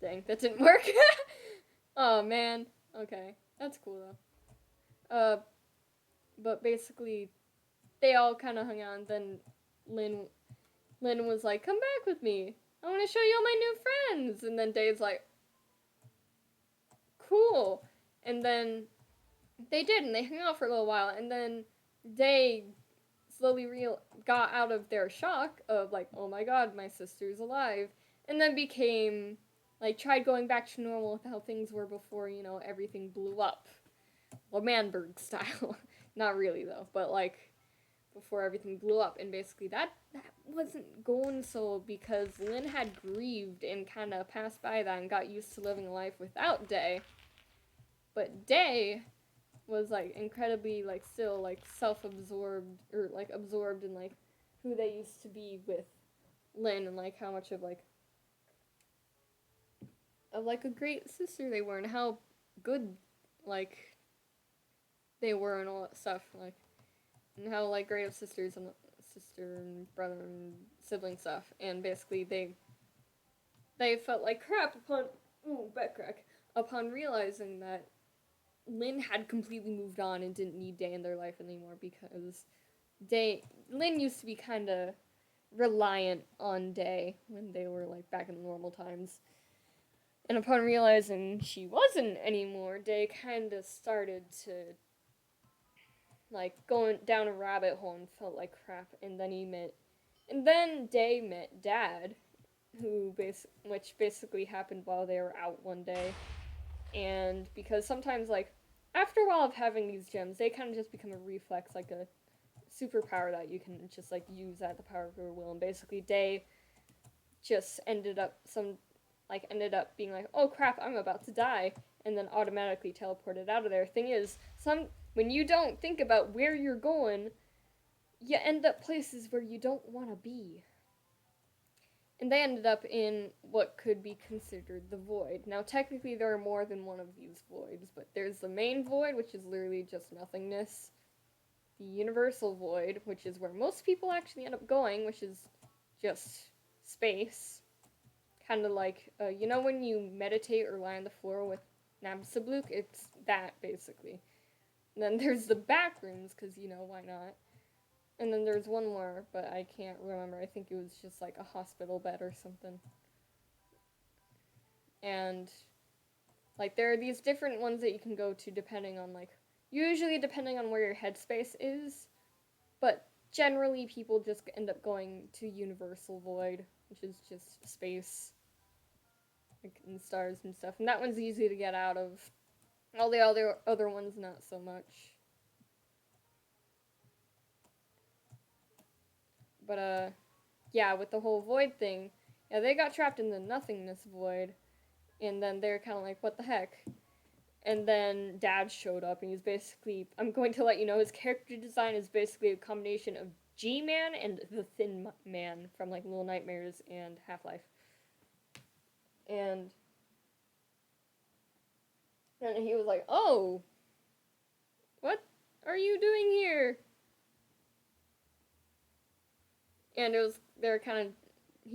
Dang, that didn't work. Oh, man. Okay, that's cool, though. But basically, they all kind of hung out, and then Lynn was like, come back with me. I want to show you all my new friends. And then Dave's like, cool. And then they did, and they hung out for a little while, and then they slowly got out of their shock of like, oh my god, my sister's alive, and then became like, tried going back to normal with how things were before, you know, everything blew up. Well, Manberg style. Not really though, but like before everything blew up. And basically that wasn't going so, because Lynn had grieved and kind of passed by that and got used to living a life without Day. But Day was like incredibly like still like self-absorbed, or like absorbed in like who they used to be with Lynn, and like how much of like a great sister they were, and how good like they were, and all that stuff, like, and how like great of sisters and sister and brother and sibling stuff. And basically they felt like crap upon Ooh, backtrack. Upon realizing that Lynn had completely moved on and didn't need Day in their life anymore because Lynn used to be kind of reliant on Day when they were like back in normal times. And upon realizing she wasn't anymore, Day kind of started to like going down a rabbit hole and felt like crap. And then Day met Dad, which basically happened while they were out one day. And because sometimes like after a while of having these gems, they kind of just become a reflex, like a superpower that you can just like use at the power of your will. And basically, Day just ended up being like, oh crap, I'm about to die, and then automatically teleported out of there. Thing is, when you don't think about where you're going, you end up places where you don't want to be. And they ended up in what could be considered the void. Now, technically, there are more than one of these voids, but there's the main void, which is literally just nothingness. The universal void, which is where most people actually end up going, which is just space. Kind of like, you know when you meditate or lie on the floor with Nabsabluk? It's that, basically. And then there's the back rooms, because, why not? And then there's one more, but I can't remember. I think it was just like a hospital bed or something. And like there are these different ones that you can go to depending on usually depending on where your headspace is, but generally people just end up going to Universal Void, which is just space, like and stars and stuff. And that one's easy to get out of. All the other ones not so much. But yeah, with the whole void thing, yeah, they got trapped in the nothingness void, and then they're kind of like, what the heck? And then Dad showed up, and he's basically, I'm going to let you know, his character design is basically a combination of G-Man and the Thin Man from like Little Nightmares and Half-Life. And he was like, oh, what are you doing here? And he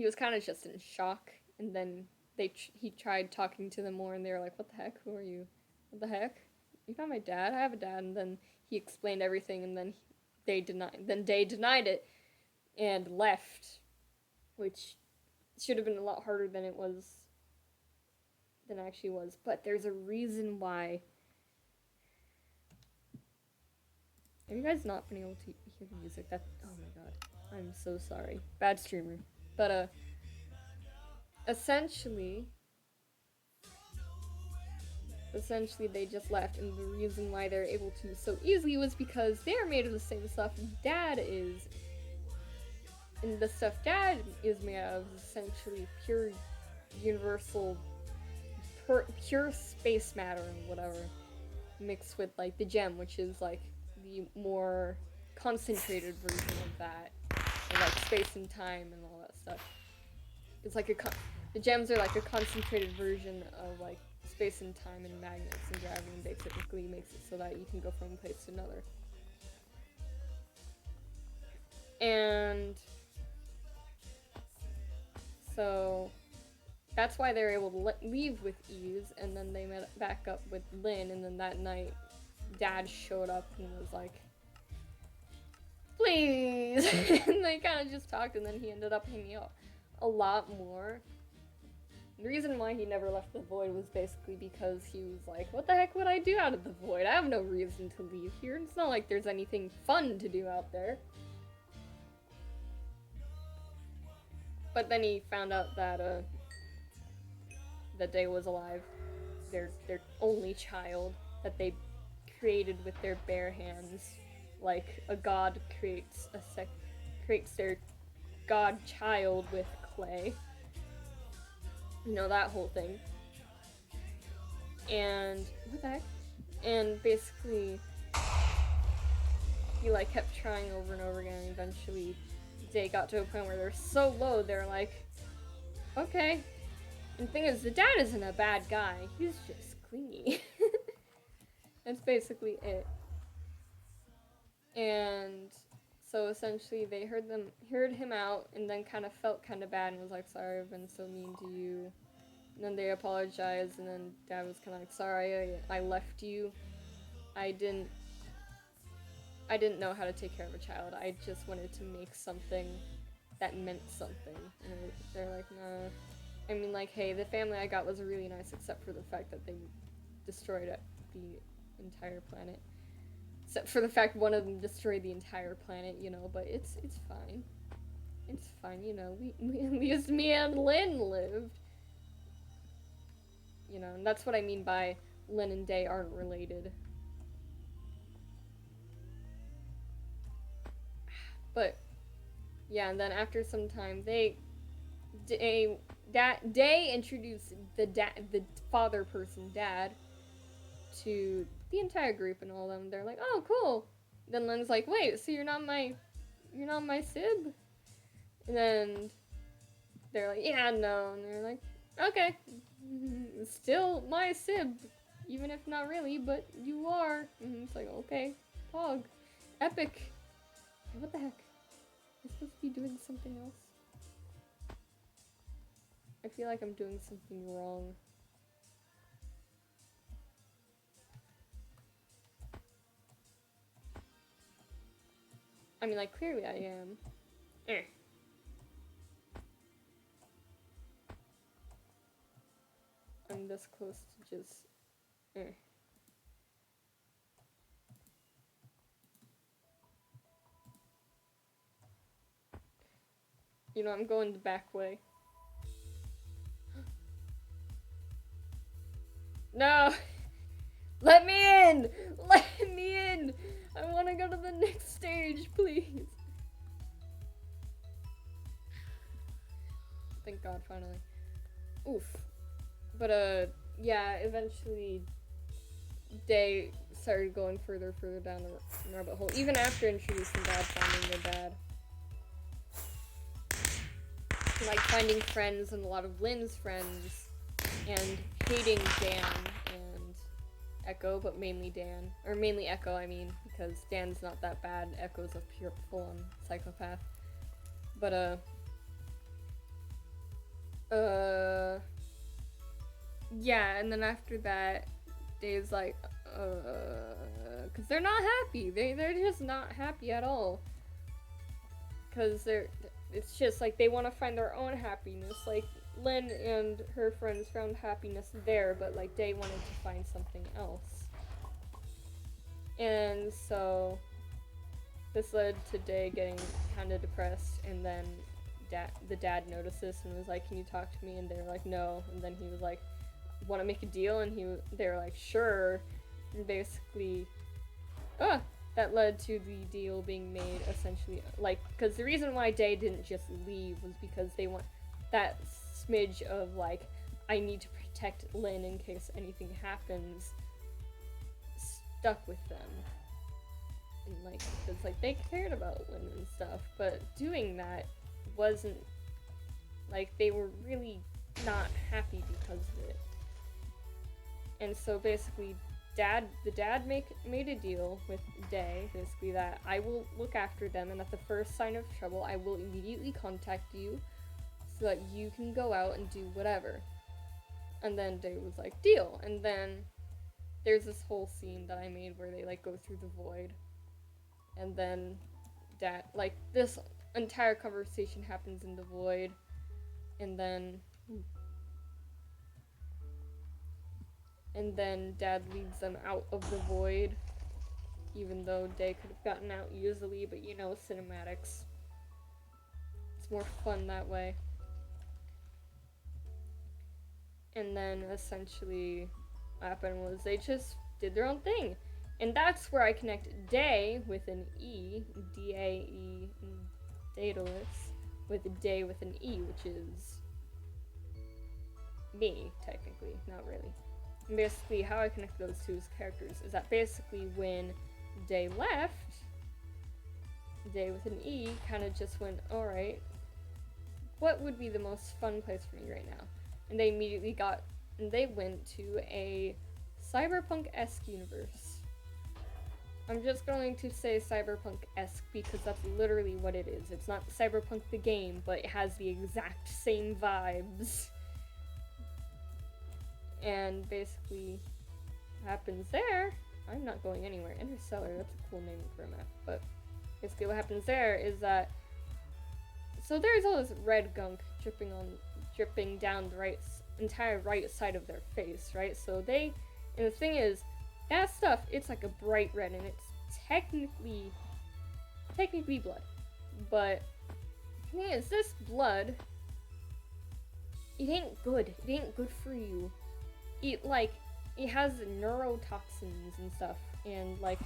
was kind of just in shock, and then he tried talking to them more, and they were like, what the heck, who are you? What the heck? You're not my dad? I have a dad. And then he explained everything, and then Day denied it and left, which should have been a lot harder than it actually was. But there's a reason why. Have you guys not been able to hear the music? Oh my god, I'm so sorry. Bad streamer. But essentially they just left, and the reason why they're able to so easily was because they're made of the same stuff Dad is. And the stuff Dad is made of is essentially pure universal, pure space matter and whatever, mixed with like the gem, which is like the more concentrated version of that, and like space and time and all that stuff. It's like the gems are like a concentrated version of like space and time and magnets and gravity, and basically makes it so that you can go from one place to another. And so that's why they were able to leave with ease, and then they met back up with Lynn, and then that night Dad showed up and was like, please! And they kind of just talked, and then he ended up hanging out a lot more. The reason why he never left the void was basically because he was like, what the heck would I do out of the void? I have no reason to leave here. It's not like there's anything fun to do out there. But then he found out that Day was alive. Their only child that they created with their bare hands, like a god creates their god child with clay. That whole thing. And what the heck? And basically, he like kept trying over and over again. And eventually, Day got to a point where they're so low, they're like, okay. And the thing is, the dad isn't a bad guy. He's just clingy. That's basically it. And so essentially, they heard him out, and then kind of felt kind of bad and was like, sorry, I've been so mean to you. And then they apologized, and then Dad was kind of like, sorry, I left you. I didn't know how to take care of a child. I just wanted to make something that meant something. And they're like, nah. I mean, like, hey, the family I got was really nice, except for the fact that they destroyed the entire planet. Except for the fact one of them destroyed the entire planet, you know, but it's fine. It's fine, you know, at least me and Lynn lived. You know, and that's what I mean by Lynn and Day aren't related. But, yeah, and then after some time, Day introduced the father person, Dad, to the entire group and all of them. They're like, oh, cool. Then Lynn's like, wait, so you're not my sib? And then they're like, yeah, no. And they're like, okay, still my sib, even if not really, but you are. And it's like, okay, pog, epic. What the heck? Am I supposed to be doing something else? I feel like I'm doing something wrong. I mean, like, clearly I am. I'm this close to just... You know, I'm going the back way. No! Let me in! Let me in! I want to go to the next stage, please. Thank God, finally. Oof. But, yeah, eventually Day started going further down the rabbit hole, even after introducing Dad, finding their dad. Like, finding friends and a lot of Lynn's friends, and hating Dan and Echo, but mainly Dan. Or mainly Echo, I mean, because Dan's not that bad, Echo's a pure, full-on psychopath. But, yeah, and then after that, Dave's like, because they're not happy. They're just not happy at all. Because it's just like they want to find their own happiness. Like, Lynn and her friends found happiness there, but like Day wanted to find something else. And so this led to Day getting kind of depressed, and then the dad noticed this and was like, can you talk to me? And they were like, no. And then he was like, want to make a deal? And they were like, sure. And basically, that led to the deal being made, essentially. Like, because the reason why Day didn't just leave was because they want that smidge of, like, I need to protect Lynn in case anything happens, stuck with them. And, like, because, like, they cared about Lynn and stuff, but doing that wasn't, like, they were really not happy because of it. And so basically, the dad made a deal with Day, basically, that I will look after them, and at the first sign of trouble, I will immediately contact you so that you can go out and do whatever. And then Day was like, deal. And then there's this whole scene that I made where they, like, go through the void. And then Dad, like, this entire conversation happens in the void. And then Dad leads them out of the void, even though Day could have gotten out easily, but you know, cinematics. It's more fun that way. And then essentially what happened was they just did their own thing. And that's where I connect Day with an E, D-A-E, Daedalus, with Day with an E, which is me, technically, not really. And basically, how I connect those two characters is that basically when Day left, Day with an E kind of just went, alright, what would be the most fun place for me right now? And they immediately went to a cyberpunk-esque universe. I'm just going to say cyberpunk-esque because that's literally what it is. It's not Cyberpunk the game, but it has the exact same vibes. And basically, what happens there, I'm not going anywhere. Interstellar, that's a cool name for a map. But basically what happens there is that, so there's all this red gunk dripping down the entire right side of their face, right? So and the thing is, that stuff, it's like a bright red, and it's technically blood. But the thing is, this blood, it ain't good. It ain't good for you. It has neurotoxins and stuff, and like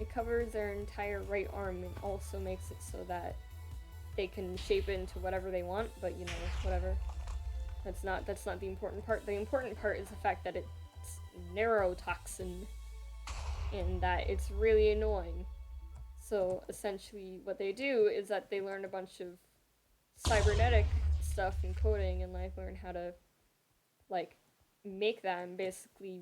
it covers their entire right arm, and also makes it so that they can shape it into whatever they want. But you know, whatever. That's not the important part. The important part is the fact that it's neurotoxin, and that it's really annoying. So essentially, what they do is that they learn a bunch of cybernetic stuff and coding, and like learn how to like make that, and basically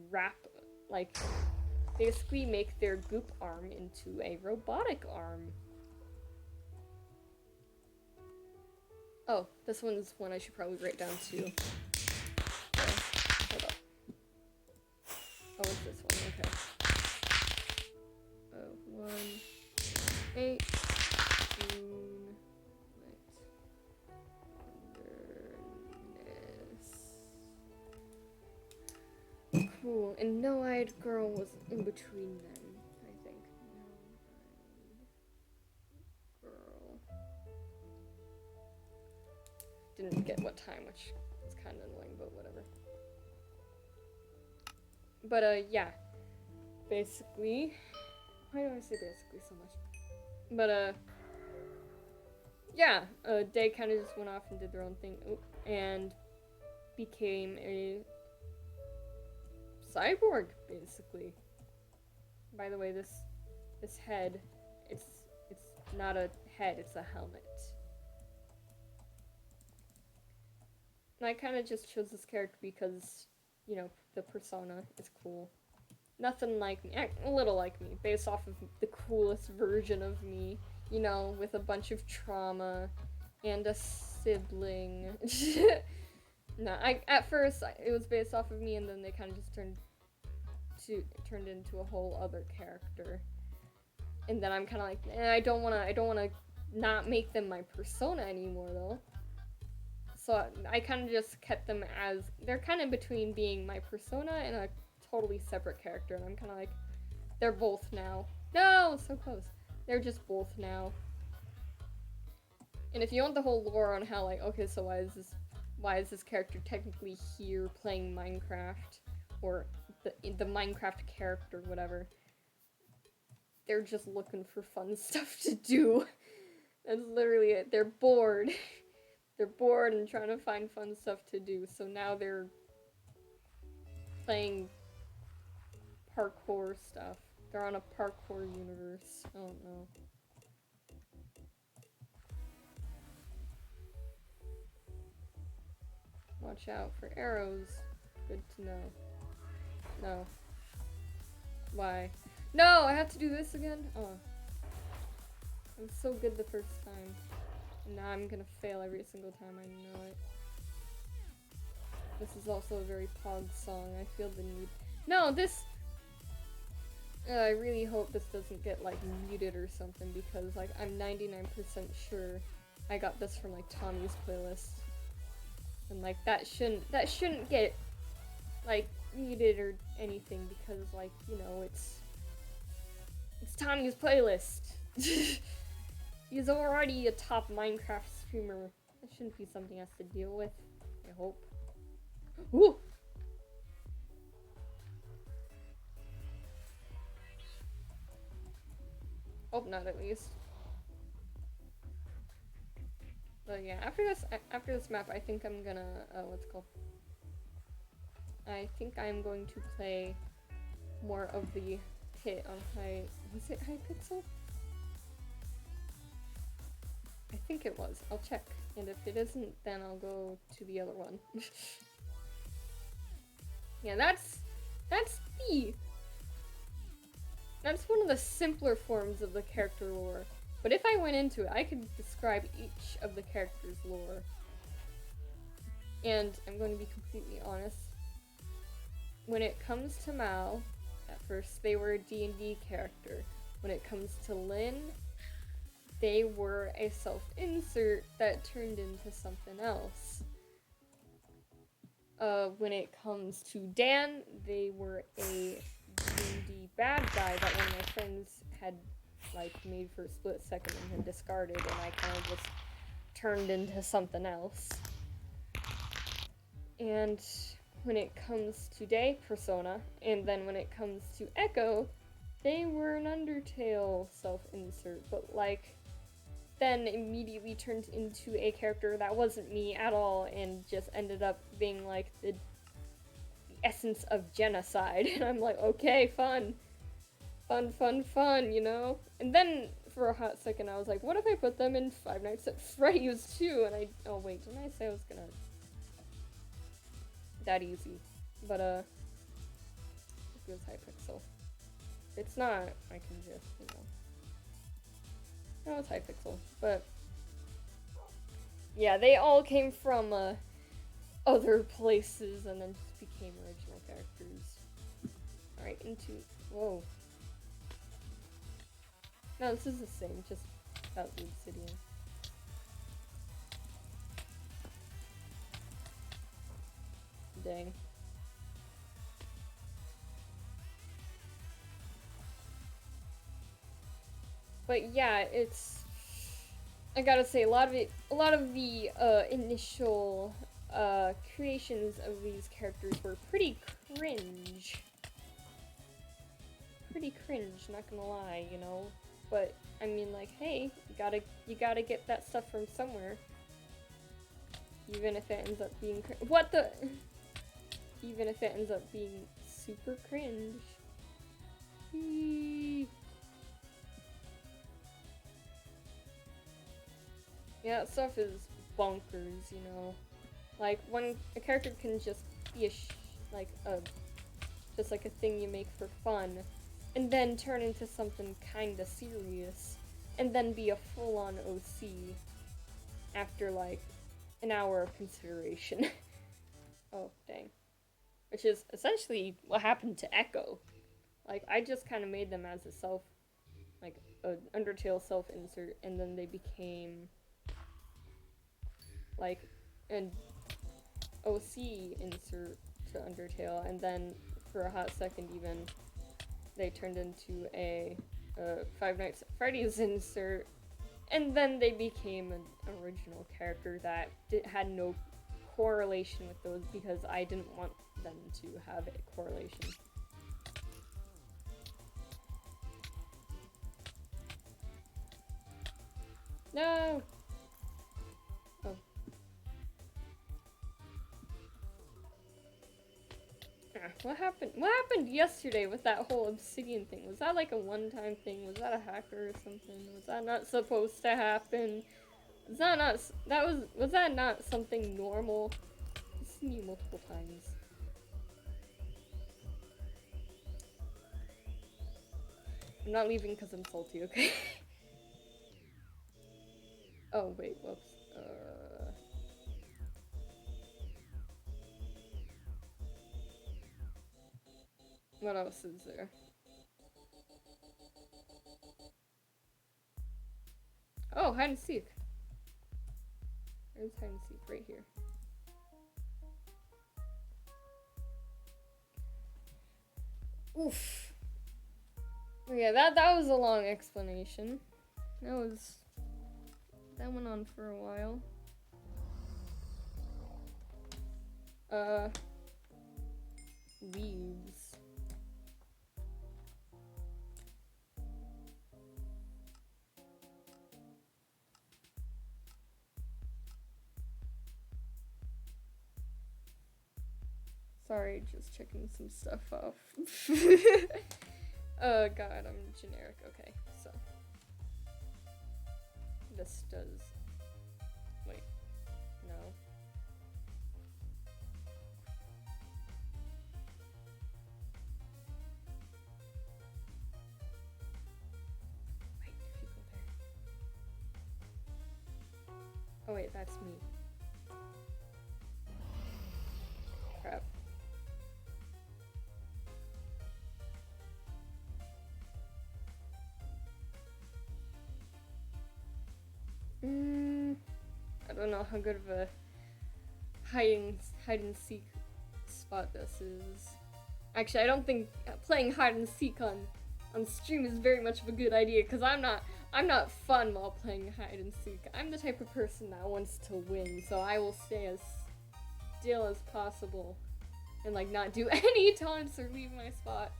basically make their goop arm into a robotic arm. Oh, this one's one I should probably write down too. Hold up. Oh, it's this one, okay. 1, 8, June, wilderness. Cool, and no-eyed girl was in between them, I think. No-eyed girl. Didn't get what time, which is kind of annoying, but whatever. But, yeah. Basically... Why do I say basically so much? But, yeah. They kind of just went off and did their own thing. And became a cyborg, basically. By the way, this head, it's not a head, it's a helmet. And I kind of just chose this character because, you know, the persona is cool. Nothing like me, a little like me, based off of the coolest version of me, you know, with a bunch of trauma and a sibling. No, at first it was based off of me, and then they kind of just turned into a whole other character. And then I'm kind of like, I don't want to not make them my persona anymore though. So I kind of just kept them as, they're kind of between being my persona and a totally separate character, and I'm kind of like, they're both now. No, so close. They're just both now. And if you want the whole lore on how, like, okay, so why is this character technically here playing Minecraft, or the Minecraft character, whatever, they're just looking for fun stuff to do. That's literally it. They're bored. They're bored and trying to find fun stuff to do, so now they're playing parkour stuff. They're on a parkour universe. I don't know. Watch out for arrows. Good to know. No. Why? No, I have to do this again? Oh. I was so good the first time. And now I'm gonna fail every single time, I know it. This is also a very Pog song. I feel the need. No, this... I really hope this doesn't get, like, muted or something, because, like, I'm 99% sure I got this from, like, Tommy's playlist. And, like, that shouldn't get, like, muted or anything, because, like, you know, it's Tommy's playlist. He's already a top Minecraft streamer. That shouldn't be something he has to deal with, I hope. Ooh! Hope not, at least. But yeah, after this map, I think I'm gonna, what's it called? I think I'm going to play more of the kit on was it Hypixel? I think it was. I'll check. And if it isn't, then I'll go to the other one. Yeah, that's one of the simpler forms of the character lore. But if I went into it, I could describe each of the characters' lore. And I'm going to be completely honest. when it comes to Mal, at first they were a D&D character. When it comes to Lynn, they were a self-insert that turned into something else. When it comes to Dan, they were a D&D bad guy that one of my friends had like made for a split second and had discarded, and I kind of just turned into something else. And when it comes to Day persona, and then when it comes to Echo, they were an Undertale self-insert, but like then immediately turned into a character that wasn't me at all and just ended up being like the essence of genocide. And I'm like, okay, fun, you know? And then for a hot second I was like, what if I put them in Five Nights at Freddy's too? And oh wait, didn't I say I was gonna that easy? But it goes Hypixel. If it's not, I can just, you know. No, it's Hypixel, but yeah, they all came from other places and then just became original characters. Alright, whoa. No, this is the same, just without the obsidian. Dang. But yeah, I gotta say, a lot of the initial creations of these characters were pretty cringe. Not gonna lie, you know. But I mean, like, hey, you gotta get that stuff from somewhere. Even if it ends up being even if it ends up being super cringe. Yeah, that stuff is bonkers, you know. Like, when a character can just be just like a thing you make for fun, and then turn into something kinda serious, and then be a full-on OC after, like, an hour of consideration. Oh, dang. Which is essentially what happened to Echo. Like, I just kind of made them as a Undertale self-insert, and then they became like an OC insert to Undertale, and then for a hot second even they turned into a Five Nights at Freddy's insert, and then they became an original character that had no correlation with those because I didn't want them to have a correlation. No! Oh. What happened yesterday with that whole obsidian thing? Was that like a one-time thing? Was that a hacker or something? Was that not supposed to happen? Was that not something normal? I've seen you multiple times. I'm not leaving because I'm salty, okay? Oh, wait, whoops. What else is there? Oh, hide and seek. There's hide and seek right here. Oof. Yeah, that was a long explanation. That went on for a while. Leaves. Sorry, just checking some stuff off. Oh god, I'm generic. Okay, so. This does. Wait. No. Wait, if you go there. Oh wait, that's me. Crap. know how good of a hide and seek spot this is. Actually, I don't think playing hide and seek on stream is very much of a good idea, because I'm not fun while playing hide and seek. I'm the type of person that wants to win, so I will stay as still as possible and like not do any taunts or leave my spot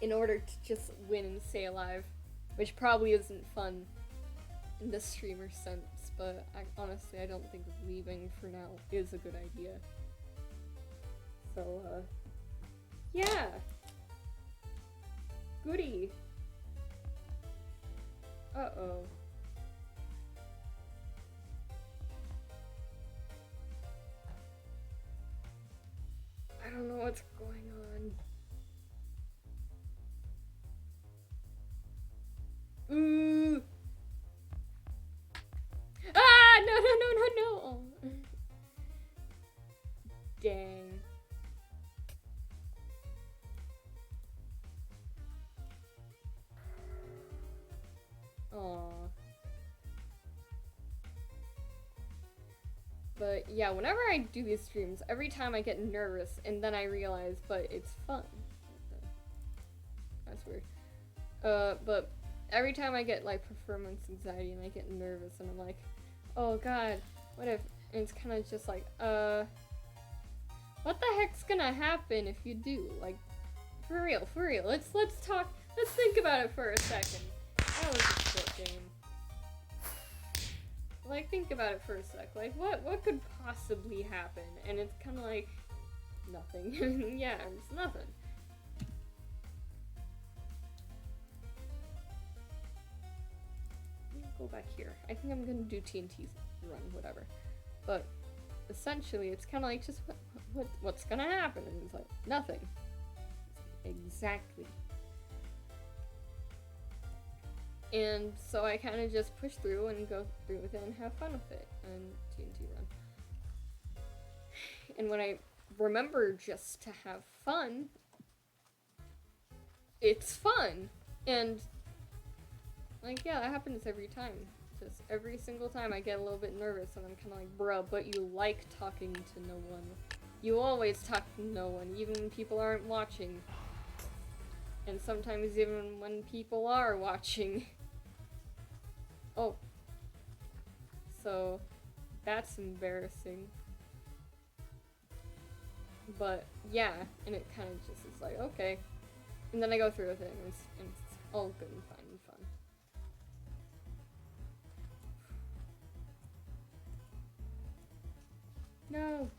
in order to just win and stay alive, which probably isn't fun in the streamer sense, but honestly I don't think leaving for now is a good idea. So yeah, goody. Uh-oh. I don't know what's going on. Ooh. Ah, no. Oh. Dang. Aww. But yeah, whenever I do these streams, every time I get nervous and then I realize, but it's fun. That's weird. But every time I get like performance anxiety and I get nervous and I'm like, oh god, what if, and it's kind of just like, what the heck's gonna happen if you do? Like, for real, let's talk, let's think about it for a second. That was a shit game. Like, think about it for a sec. Like, what could possibly happen? And it's kind of like, nothing. Yeah, it's nothing. Go back here. I think I'm gonna do TNT's run, whatever. But essentially, it's kind of like just what's gonna happen, and it's like nothing. Exactly. And so I kind of just push through and go through with it and have fun with it and TNT run. And when I remember just to have fun, it's fun. And like, yeah, that happens every time. Just every single time I get a little bit nervous and I'm kind of like, bro, but you like talking to no one. You always talk to no one, even when people aren't watching. And sometimes even when people are watching. Oh. So, that's embarrassing. But, yeah, and it kind of just is like, okay. And then I go through with it, and it's all good and fine and fun. No.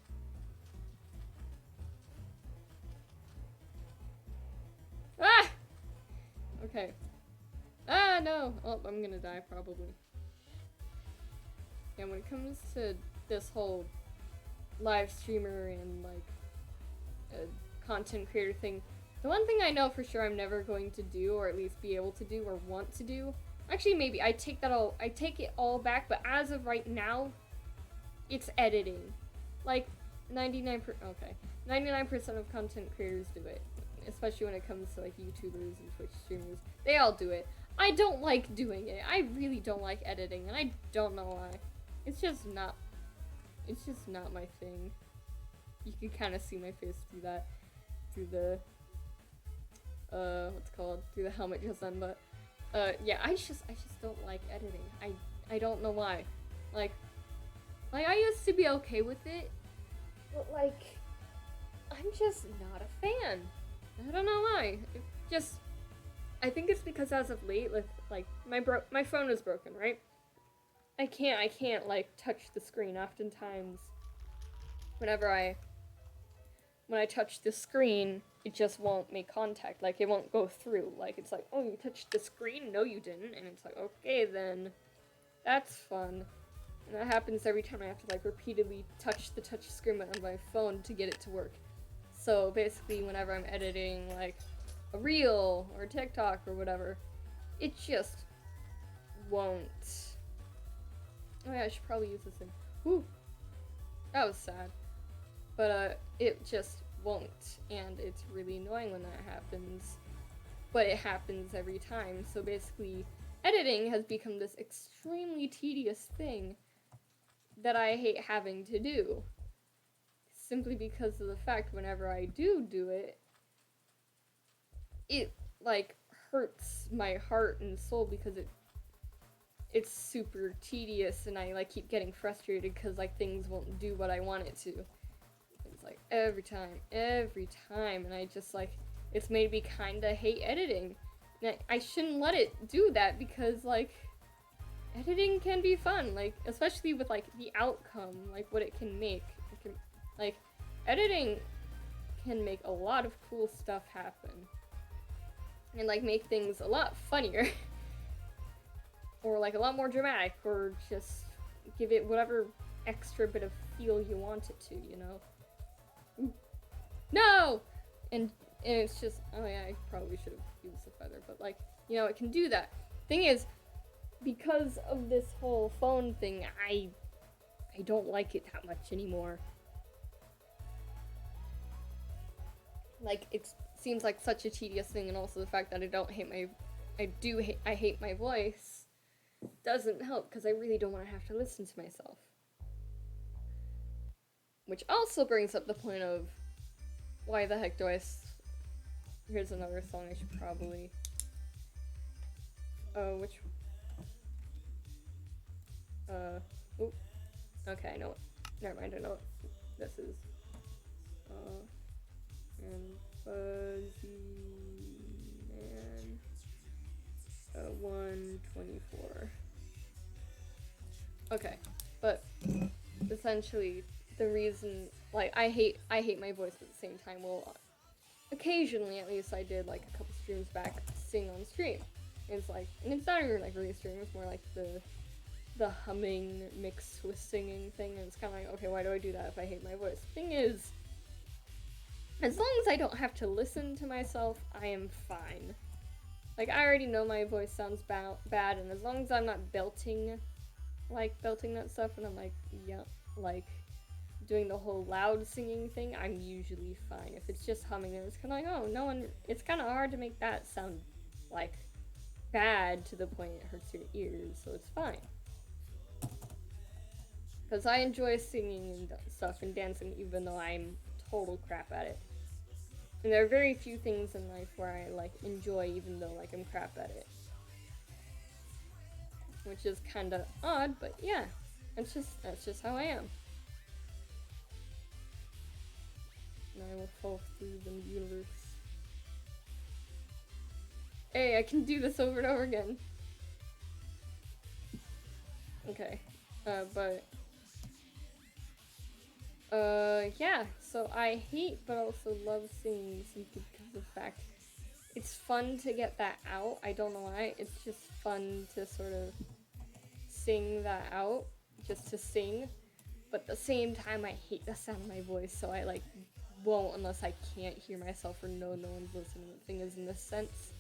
Ah! Okay. Ah, no! Oh, I'm gonna die, probably. Yeah, when it comes to this whole live streamer and, like, content creator thing, the one thing I know for sure I'm never going to do, or at least be able to do, or want to do, actually maybe, I take it all back, but as of right now, it's editing. Like, 99% of content creators do it. Especially when it comes to, like, YouTubers and Twitch streamers. They all do it. I don't like doing it. I really don't like editing, and I don't know why. It's just not my thing. You can kind of see my face through that, through the, through the helmet just then, but, yeah, I just don't like editing. I don't know why. Like, I used to be okay with it, but, like, I'm just not a fan. I don't know why. It just, I think it's because as of late, like my phone is broken, right? I can't, like, touch the screen. Oftentimes, when I touch the screen, it just won't make contact. Like, it won't go through. Like, it's like, oh, you touched the screen? No, you didn't. And it's like, okay, then. That's fun. And that happens every time I have to, like, repeatedly touch the touch screen on my phone to get it to work. So, basically, whenever I'm editing, like, a reel or a TikTok or whatever, it just won't. Oh yeah, I should probably use this thing. Whew. That was sad. But, it just won't. And it's really annoying when that happens. But it happens every time. So, basically, editing has become this extremely tedious thing that I hate having to do. Simply because of the fact whenever I do it, it like hurts my heart and soul because it's super tedious and I like keep getting frustrated because like things won't do what I want it to. It's like every time, and I just like it's made me kinda hate editing. And I shouldn't let it do that because like editing can be fun, like especially with like the outcome, like what it can make. It can, like editing can make a lot of cool stuff happen and like make things a lot funnier or like a lot more dramatic or just give it whatever extra bit of feel you want it to, you know? No! And it's just, oh yeah, I probably should have used the feather, but like, you know, it can do that. Thing is, because of this whole phone thing, I don't like it that much anymore. Like, it seems like such a tedious thing, and also the fact that I hate my voice doesn't help, because I really don't want to have to listen to myself. Which also brings up the point of, why the heck do I here's another song I should probably, okay, I know it. Never mind, I know what this is. And Fuzzy Man 124. Okay, but essentially the reason, like, I hate my voice at the same time. Well, occasionally, at least, I did like a couple streams back sing on stream. It's like, and it's not even like really stream. It's more like the humming mixed with singing thing. And it's kind of like, okay, why do I do that if I hate my voice? Thing is, as long as I don't have to listen to myself, I am fine. Like, I already know my voice sounds bad, and as long as I'm not belting that stuff, and I'm like, yeah, like, doing the whole loud singing thing, I'm usually fine. If it's just humming, and it's kind of like, oh, it's kind of hard to make that sound, like, bad to the point it hurts your ears, so it's fine. Because I enjoy singing and stuff and dancing, even though I'm total crap at it. And there are very few things in life where I, like, enjoy even though, like, I'm crap at it. Which is kind of odd, but yeah. That's just how I am. And I will fall through the universe. Hey, I can do this over and over again. Okay. Yeah, so I hate but also love singing simply because of the fact it's fun to get that out. I don't know why. It's just fun to sort of sing that out, just to sing. But at the same time, I hate the sound of my voice, so I, like, won't unless I can't hear myself or know no one's listening. The thing is, in this sense,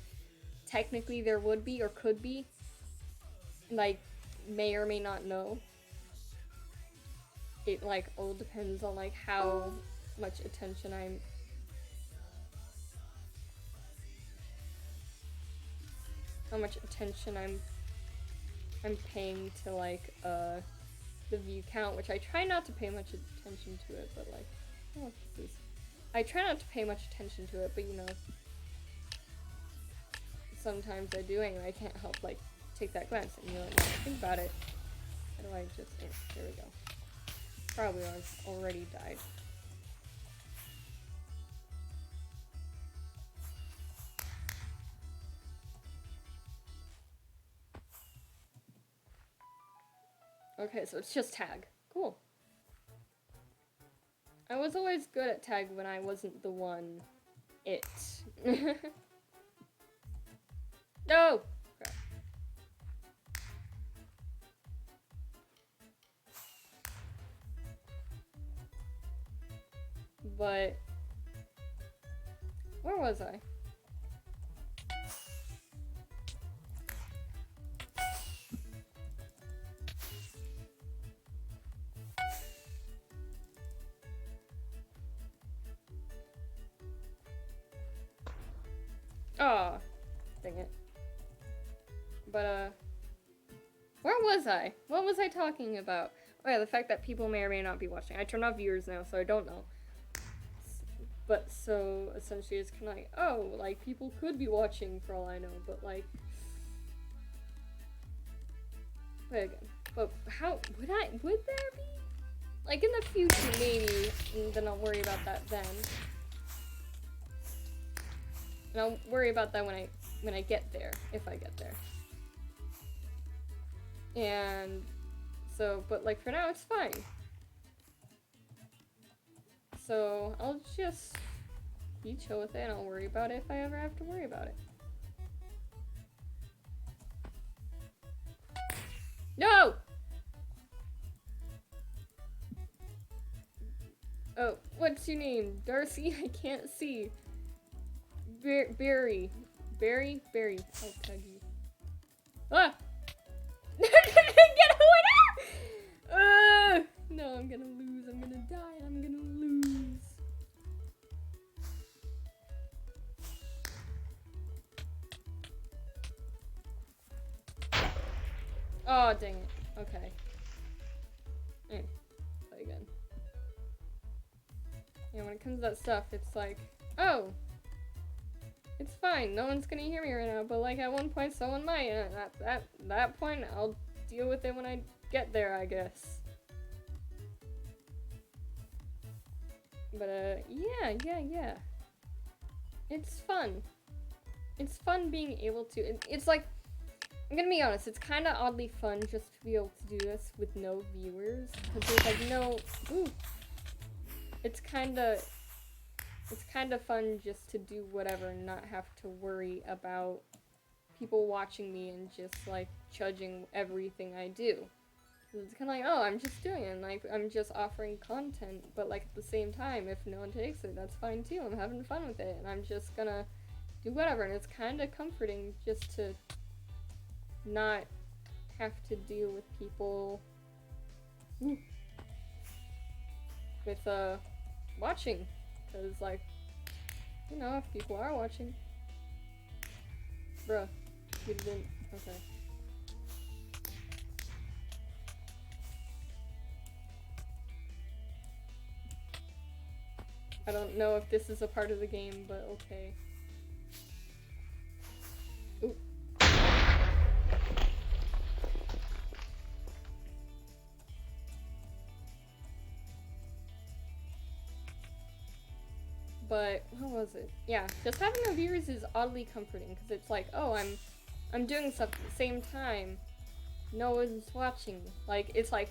technically there would be or could be, like, may or may not know. It, like, all depends on, like, how much attention I'm paying to, like, the view count, which I try not to pay much attention to it, but, like, oh, please. I try not to pay much attention to it, but, you know, sometimes I do, and I can't help, like, take that glance, and you know, think about it. How do I just, there we go. Probably already died. Okay, so it's just tag. Cool. I was always good at tag when I wasn't the one. No! Crap. But where was I? Oh, dang it. But, where was I? What was I talking about? Oh yeah, the fact that people may or may not be watching. I turned off viewers now, so I don't know. But, so, essentially it's kind of like, oh, like, people could be watching for all I know, but, like... Wait again. But, how... Would there be? Like, in the future, maybe, and then I'll worry about that then. And I'll worry about that when I get there, if I get there. And so, but like for now, it's fine. So I'll just be chill with it, and I'll worry about it if I ever have to worry about it. No! Oh, what's your name? Darcy? I can't see. Barry. Barry? Barry. I'll tag you. Ah! Get away! No, I'm gonna lose. I'm gonna die. I'm gonna lose. Oh, dang it. Okay. Play again. Yeah, when it comes to that stuff, it's like, oh, it's fine. No one's gonna hear me right now, but like at one point, someone might. And at that point, I'll deal with it when I get there, I guess. But yeah. It's fun. It's fun being able to. It's like, I'm gonna be honest. It's kind of oddly fun just to be able to do this with no viewers, because there's like no. Ooh. It's kind of fun just to do whatever and not have to worry about people watching me and just like judging everything I do. It's kind of like, oh, I'm just doing it, like I'm just offering content, but like at the same time, if no one takes it, that's fine too. I'm having fun with it, and I'm just gonna do whatever, and it's kind of comforting just to not have to deal with people with watching, because like, you know, if people are watching, bruh, you didn't. Okay. I don't know if this is a part of the game, but okay. Ooh. But what was it? Yeah, just having no viewers is oddly comforting, because it's like, oh, I'm doing stuff at the same time. No one's watching. Like it's like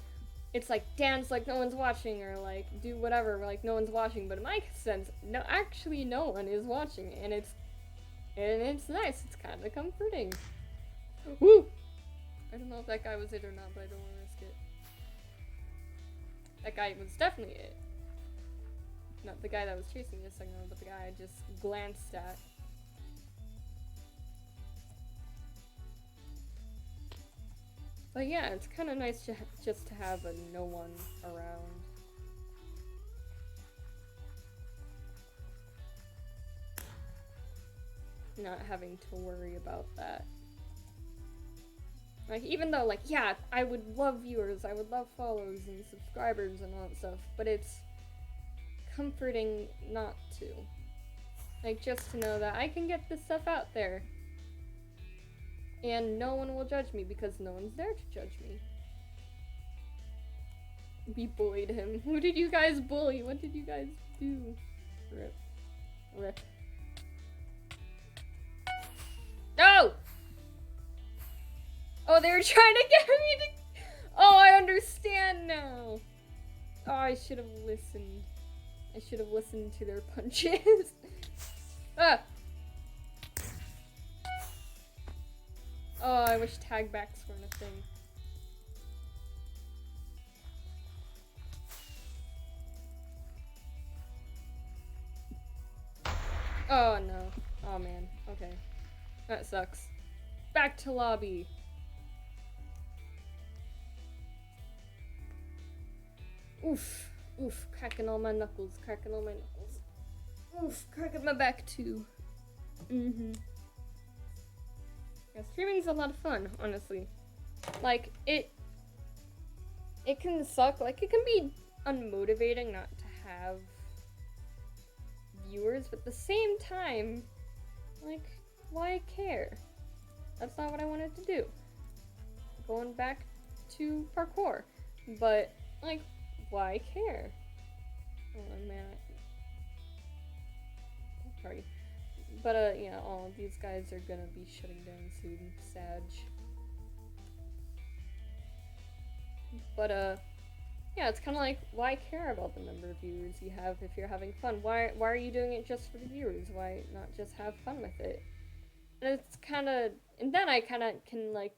dance like no one's watching, or like do whatever like no one's watching. But in my sense, no, actually no one is watching, and it's nice. It's kind of comforting. Woo! I don't know if that guy was it or not, but I don't want to risk it. That guy was definitely it. Not the guy that was chasing me a second ago, but the guy I just glanced at. But yeah, it's kind of nice just to have no one around. Not having to worry about that. Like, even though, like, yeah, I would love viewers, I would love follows and subscribers and all that stuff, but it's comforting not to. Like, just to know that I can get this stuff out there. And no one will judge me because no one's there to judge me. We bullied him. Who did you guys bully? What did you guys do? Rip. Rip. No! Oh, they were trying to get me to... Oh, I understand now. Oh, I should have listened. I should have listened to their punches. Ah! Oh, I wish tag backs weren't a thing. Oh no. Oh man. Okay. That sucks. Back to lobby. Oof. Oof. Cracking all my knuckles. Cracking all my knuckles. Oof. Cracking my back too. Mm-hmm. Yeah, streaming's a lot of fun, honestly. Like, it can suck, like, it can be unmotivating not to have viewers, but at the same time, like, why care? That's not what I wanted to do. Going back to parkour. But, like, why care? Oh, man. Sorry. But, yeah, all these guys are gonna be shutting down soon. Sag. But, yeah, it's kind of like, why care about the number of viewers you have if you're having fun? Why are you doing it just for the viewers? Why not just have fun with it? And it's kind of, and then I kind of can, like,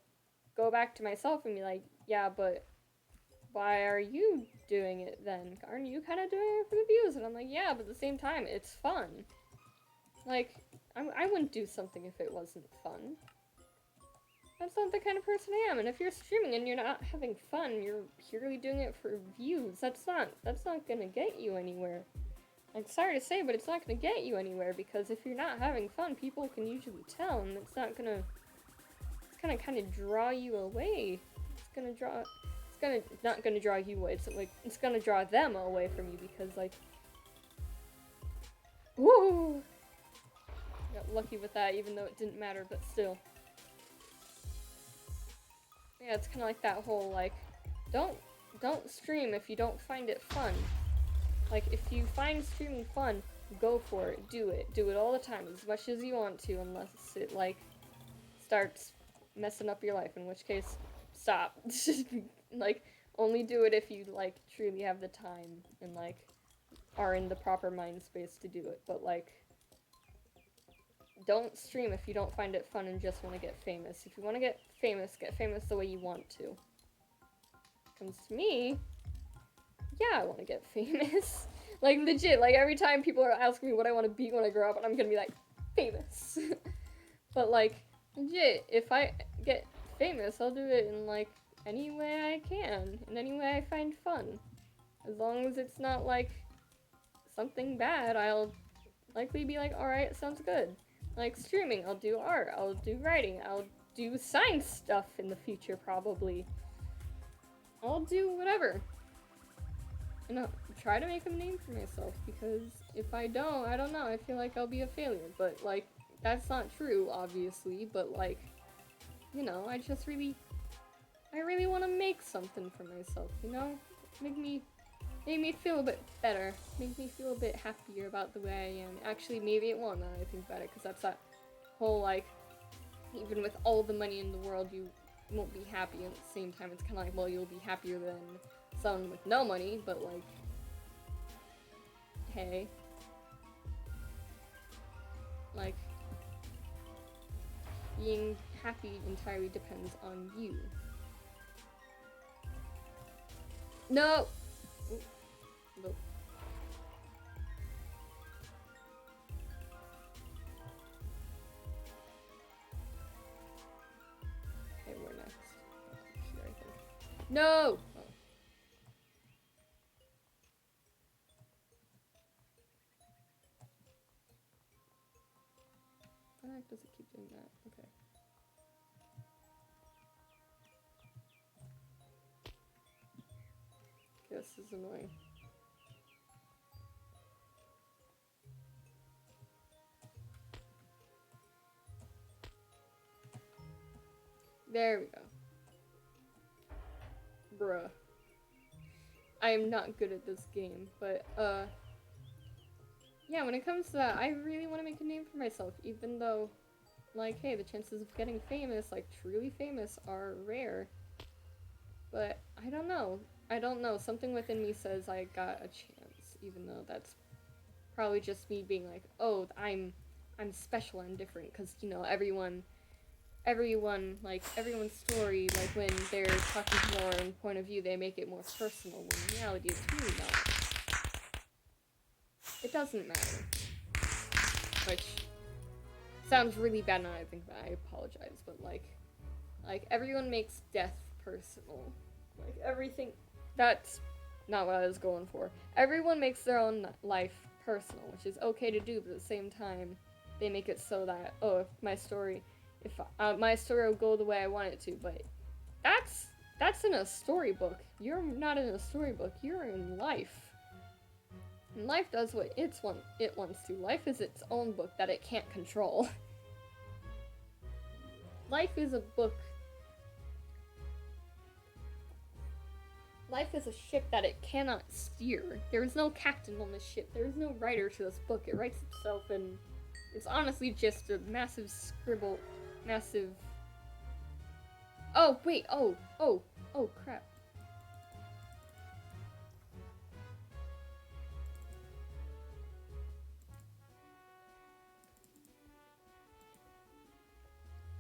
go back to myself and be like, yeah, but why are you doing it then? Aren't you kind of doing it for the views? And I'm like, yeah, but at the same time, it's fun. Like, I wouldn't do something if it wasn't fun. That's not the kind of person I am. And if you're streaming and you're not having fun, you're purely doing it for views. That's not gonna get you anywhere. I'm sorry to say, but it's not gonna get you anywhere, because if you're not having fun, people can usually tell, and it's not gonna, it's gonna kind of draw you away. Not gonna draw you away. It's like, it's gonna draw them away from you, because, like, woo! Got lucky with that, even though it didn't matter, but still. Yeah, it's kind of like that whole, like, don't stream if you don't find it fun. Like, if you find streaming fun, go for it. Do it all the time, as much as you want to, unless it, like, starts messing up your life, in which case, stop. Like, only do it if you, like, truly have the time and, like, are in the proper mind space to do it. But, like, don't stream if you don't find it fun and just want to get famous. If you want to get famous the way you want to. Comes to me, yeah, I want to get famous. Like, legit, like, every time people are asking me what I want to be when I grow up, and I'm gonna be like, famous. But, like, legit, if I get famous, I'll do it in, like, any way I can, in any way I find fun. As long as it's not, like, something bad, I'll likely be like, alright, sounds good. Like, streaming, I'll do art, I'll do writing, I'll do science stuff in the future, probably. I'll do whatever. And I'll try to make a name for myself, because if I don't know, I feel like I'll be a failure. But, like, that's not true, obviously, but, like, you know, I really want to make something for myself, you know? Make me feel a bit better, make me feel a bit happier about the way I am. Actually, maybe it won't now that I think about it, because that's that whole, like, even with all the money in the world, you won't be happy, and at the same time, it's kind of like, well, you'll be happier than someone with no money, but, like, hey. Like, being happy entirely depends on you. No! Nope. Okay, we're next. Here, I think. No! Oh. Why the heck does it keep doing that? Okay. This is annoying. There we go. Bruh. I am not good at this game, but, yeah, when it comes to that, I really want to make a name for myself, even though, like, hey, the chances of getting famous, like, truly famous, are rare. But, I don't know. Something within me says I got a chance, even though that's probably just me being like, oh, I'm special and different, because, you know, everyone, like, everyone's story, like, when they're talking from their own point of view, they make it more personal, when in reality it's really not. It doesn't matter. Which sounds really bad now that I think about it, I apologize, but, like, everyone makes death personal. Like, everything, that's not what I was going for. Everyone makes their own life personal, which is okay to do, but at the same time, they make it so that, oh, if my story if my story will go the way I want it to. But that's in a storybook. You're not in a storybook. You're in life. And life does what it wants to. Life is its own book that it can't control. Life is a book. Life is a ship that it cannot steer. There is no captain on this ship. There is no writer to this book. It writes itself, and it's honestly just a massive scribble. Massive. Oh, wait. Oh, crap.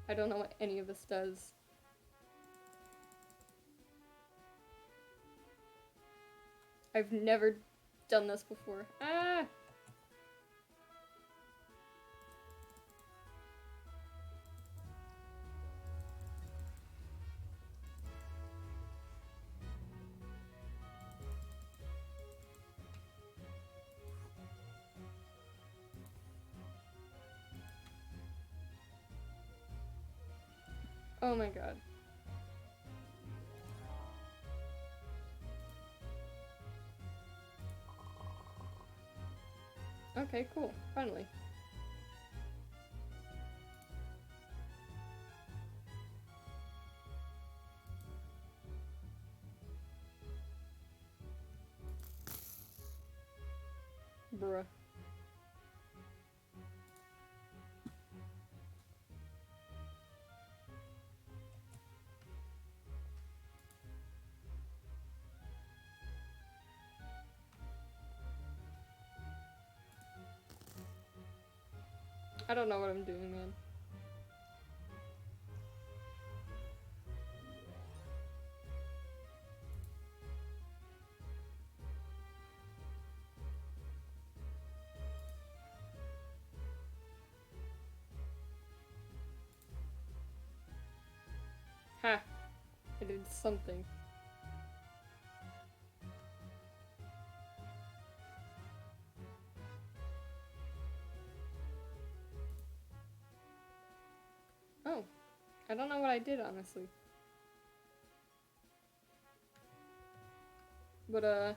I don't know what any of this does. I've never done this before. Ah! Oh my god. Okay, cool. Finally. Bruh. I don't know what I'm doing, man. Ha! I did something. Oh. I don't know what I did, honestly. But,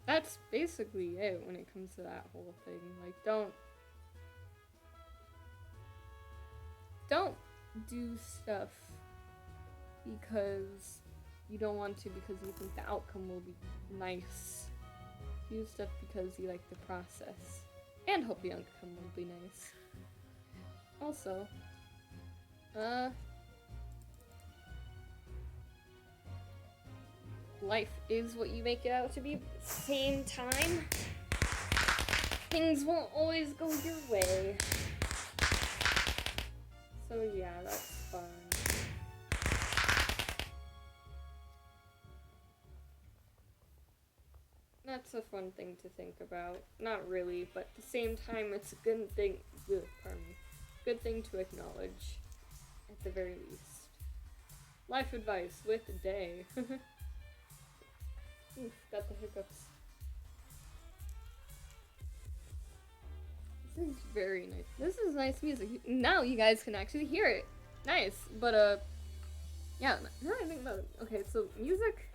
that's basically it when it comes to that whole thing. Like, don't do stuff because you don't want to, because you think the outcome will be nice. Do stuff because you like the process and hope the outcome will be nice. Also, life is what you make it out to be. At the same time, things won't always go your way. So yeah, that's fun. That's a fun thing to think about. Not really, but at the same time, it's a good thing. Pardon me. Good thing to acknowledge, at the very least. Life advice with Day. Oof, got the hiccups. This is very nice. This is nice music. Now you guys can actually hear it. Nice, but yeah. Now I think about it. Okay, so music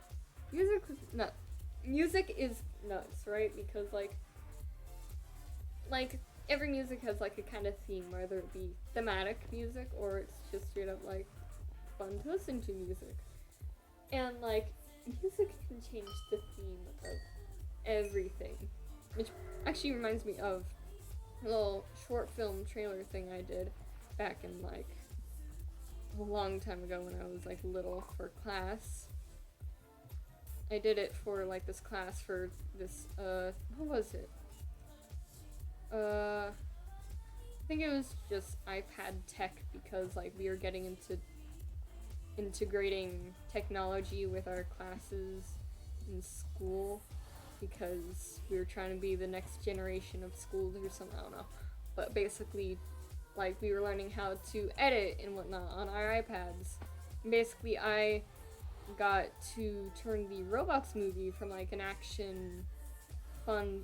is nuts, right? Because like every music has like a kind of theme, whether it be thematic music or it's just straight up like fun to listen to music. And like music can change the theme of everything, which actually reminds me of a little short film trailer thing I did back in like a long time ago when I was like little for class. I did it for like this class for this what was it? I think it was just iPad tech, because like we were getting into integrating technology with our classes in school, because we were trying to be the next generation of schools or something, I don't know. But basically, like, we were learning how to edit and whatnot on our iPads. And basically, I got to turn the Roblox movie from like an action fun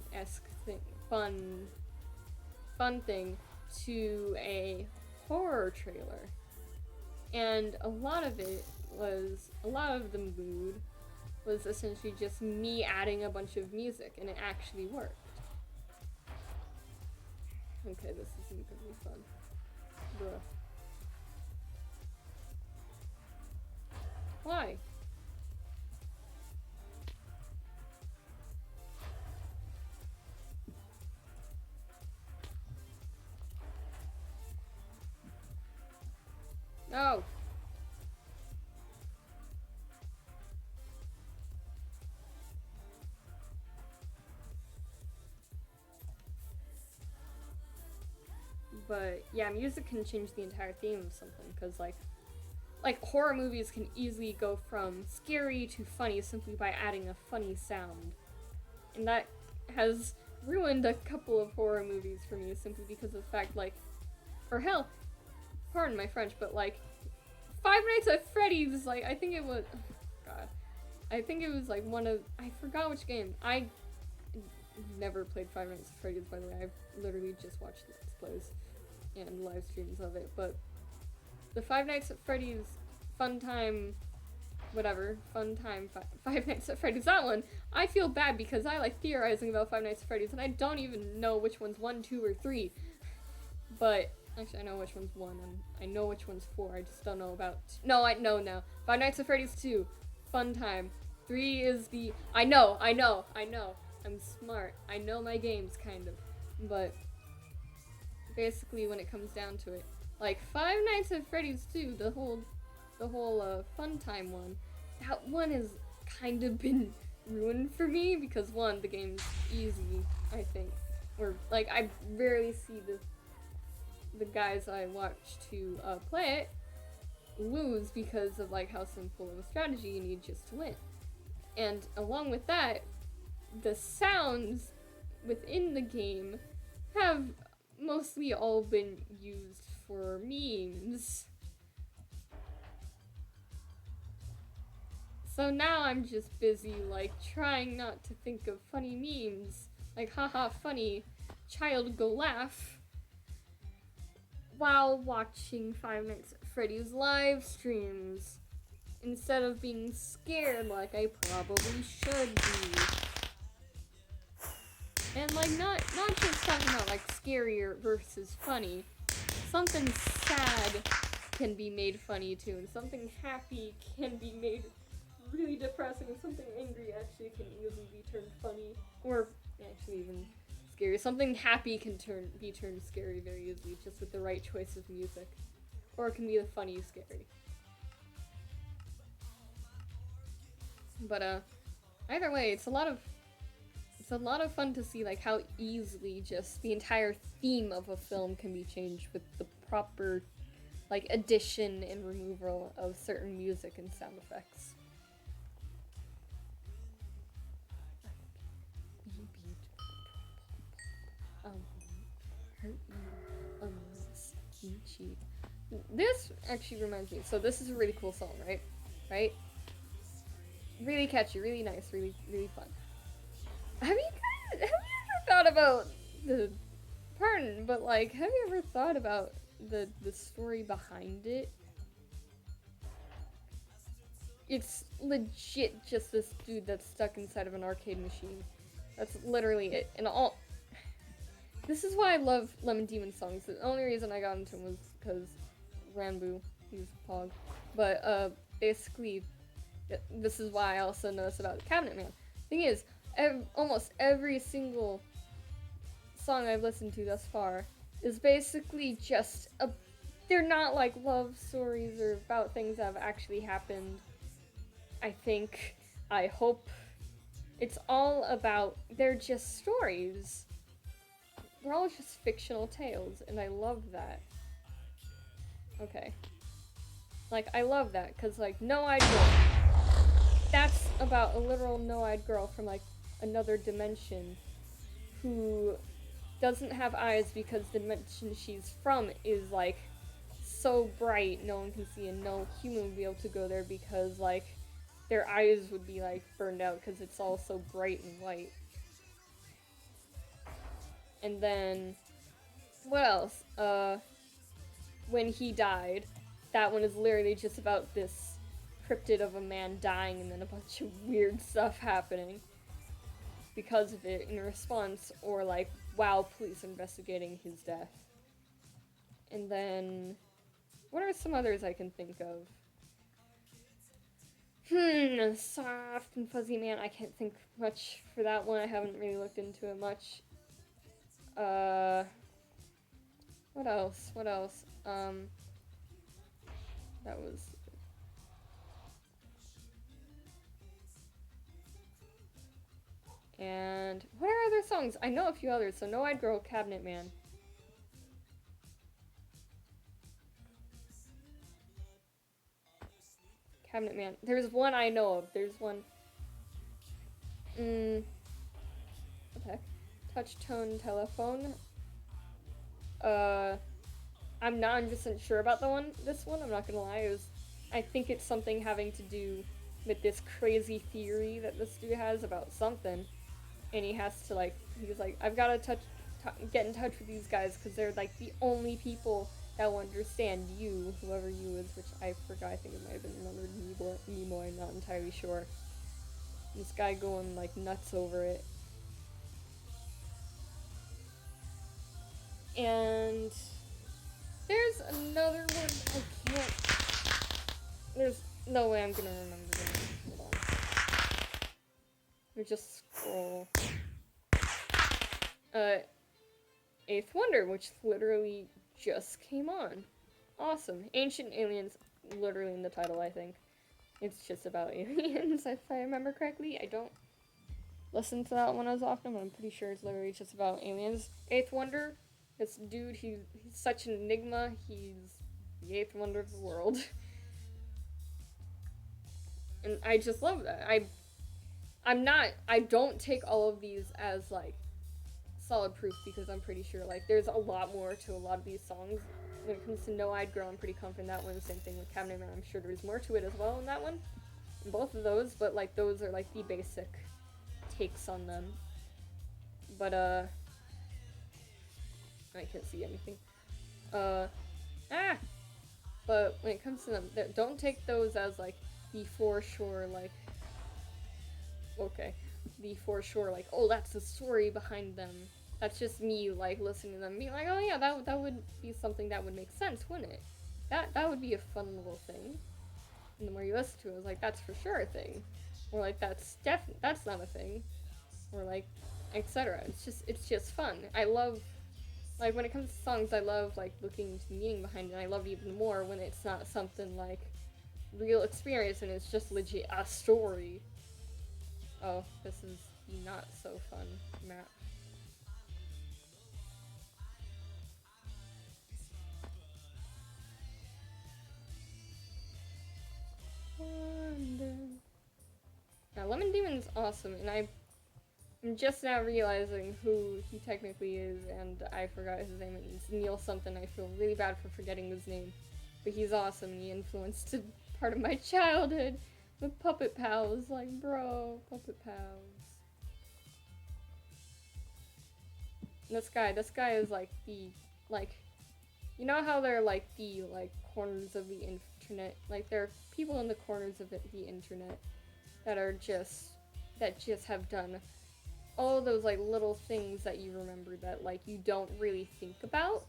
thing to a horror trailer. And a lot of the mood was essentially just me adding a bunch of music, and it actually worked. Okay, this isn't gonna be fun. Bruh. Why? No! But yeah, music can change the entire theme of something, because like horror movies can easily go from scary to funny simply by adding a funny sound. And that has ruined a couple of horror movies for me simply because of the fact, like, or hell, pardon my French, but like, Five Nights at Freddy's, like, I think it was, oh god, I think it was like one of, I forgot which game. I never played Five Nights at Freddy's, by the way. I've literally just watched Let's Plays and live streams of it, but the Five Nights at Freddy's Fun Time, whatever, Fun Time, Five Nights at Freddy's, that one, I feel bad because I like theorizing about Five Nights at Freddy's and I don't even know which one's 1, 2, or 3, but, actually I know which one's 1, and I know which one's 4, I just don't know about, no, I know now, Five Nights at Freddy's 2, Fun Time, 3 is the, I know, I'm smart, I know my games, kind of, but basically when it comes down to it, like Five Nights at Freddy's 2, the whole Fun Time one, that one has kind of been ruined for me because one, the game's easy, I think, or like I rarely see the guys I watch to play it lose because of like how simple of a strategy you need just to win. And along with that, the sounds within the game have mostly all been used for memes. So now I'm just busy like trying not to think of funny memes, like haha funny, child go laugh, while watching Five Nights at Freddy's live streams, instead of being scared like I probably should be. And like not just talking about like scarier versus funny. Something sad can be made funny too, and something happy can be made really depressing, and something angry actually can easily be turned funny, or actually even scary. Something happy can be turned scary very easily, just with the right choice of music, or it can be the funny scary. But either way, it's a lot of fun to see like how easily just the entire theme of a film can be changed with the proper like addition and removal of certain music and sound effects. This actually reminds me, so this is a really cool song, right? Really catchy, really nice, really fun. Have you ever thought about have you ever thought about the story behind it? It's legit just this dude that's stuck inside of an arcade machine. That's literally it. And this is why I love Lemon Demon songs. The only reason I got into them was because Ranboo, he's Pog. But basically, this is why I also know this about the Cabinet Man. Thing is, almost every single song I've listened to thus far is basically just they're not like love stories or about things that have actually happened. I hope. It's all about, they're just stories. They're all just fictional tales, and I love that. Okay. Like, I love that, because, like, No-Eyed Girl. That's about a literal no-eyed girl from, like, another dimension who doesn't have eyes because the dimension she's from is, like, so bright no one can see, and no human would be able to go there because, like, their eyes would be, like, burned out because it's all so bright and white. And then, what else? when he died. That one is literally just about this cryptid of a man dying and then a bunch of weird stuff happening because of it in response, or like while police investigating his death. And then, what are some others I can think of? Soft and Fuzzy Man, I can't think much for that one. I haven't really looked into it much. What else? That was... And what are other songs? I know a few others, so No Eyed Girl, Cabinet Man. Cabinet Man. There's one I know of. There's one... what the heck? Touch Tone Telephone. I'm not 100% sure about this one, I'm not gonna lie. I think it's something having to do with this crazy theory that this dude has about something. And he has to, like, he's like, I've gotta get in touch with these guys because they're, like, the only people that will understand you, whoever you is, which I forgot. I think it might have been another Nemo, I'm not entirely sure. This guy going, like, nuts over it. And there's another one I can't... There's no way I'm gonna remember the name. Hold on. Let me just scroll. Eighth Wonder, which literally just came on. Awesome. Ancient Aliens, literally in the title, I think. It's just about aliens, if I remember correctly. I don't listen to that one as often, but I'm pretty sure it's literally just about aliens. Eighth Wonder, this dude, he's such an enigma. He's the eighth wonder of the world. And I just love that. I don't take all of these as, like, solid proof, because I'm pretty sure, like, there's a lot more to a lot of these songs. When it comes to No Eyed Girl, I'm pretty confident that one. The same thing with Cabinet Man, I'm sure there's more to it as well in that one. In both of those, but, like, those are, like, the basic takes on them. But, I can't see anything. But when it comes to them, don't take those as, like, the for sure, like, okay, the for sure, like, oh, that's the story behind them. That's just me, like, listening to them, being like, oh yeah, that would be something that would make sense, wouldn't it? That would be a fun little thing. And the more you listen to it, it's like, that's for sure a thing. Or like, that's not a thing. Or like, etc. It's just fun. I love, like, when it comes to songs, I love, like, looking into the meaning behind it. And I love it even more when it's not something like real experience and it's just legit a story. Oh, this is not so fun map. Now, Lemon Demon's awesome, and I'm just now realizing who he technically is, and I forgot his name. It's Neil something. I feel really bad for forgetting his name, but he's awesome, and he influenced part of my childhood with Puppet Pals. Like, bro, Puppet Pals. And this guy is like the, like, you know how they're like the, like, corners of the internet, like, there are people in the corners of the internet that just have done all those, like, little things that you remember that, like, you don't really think about,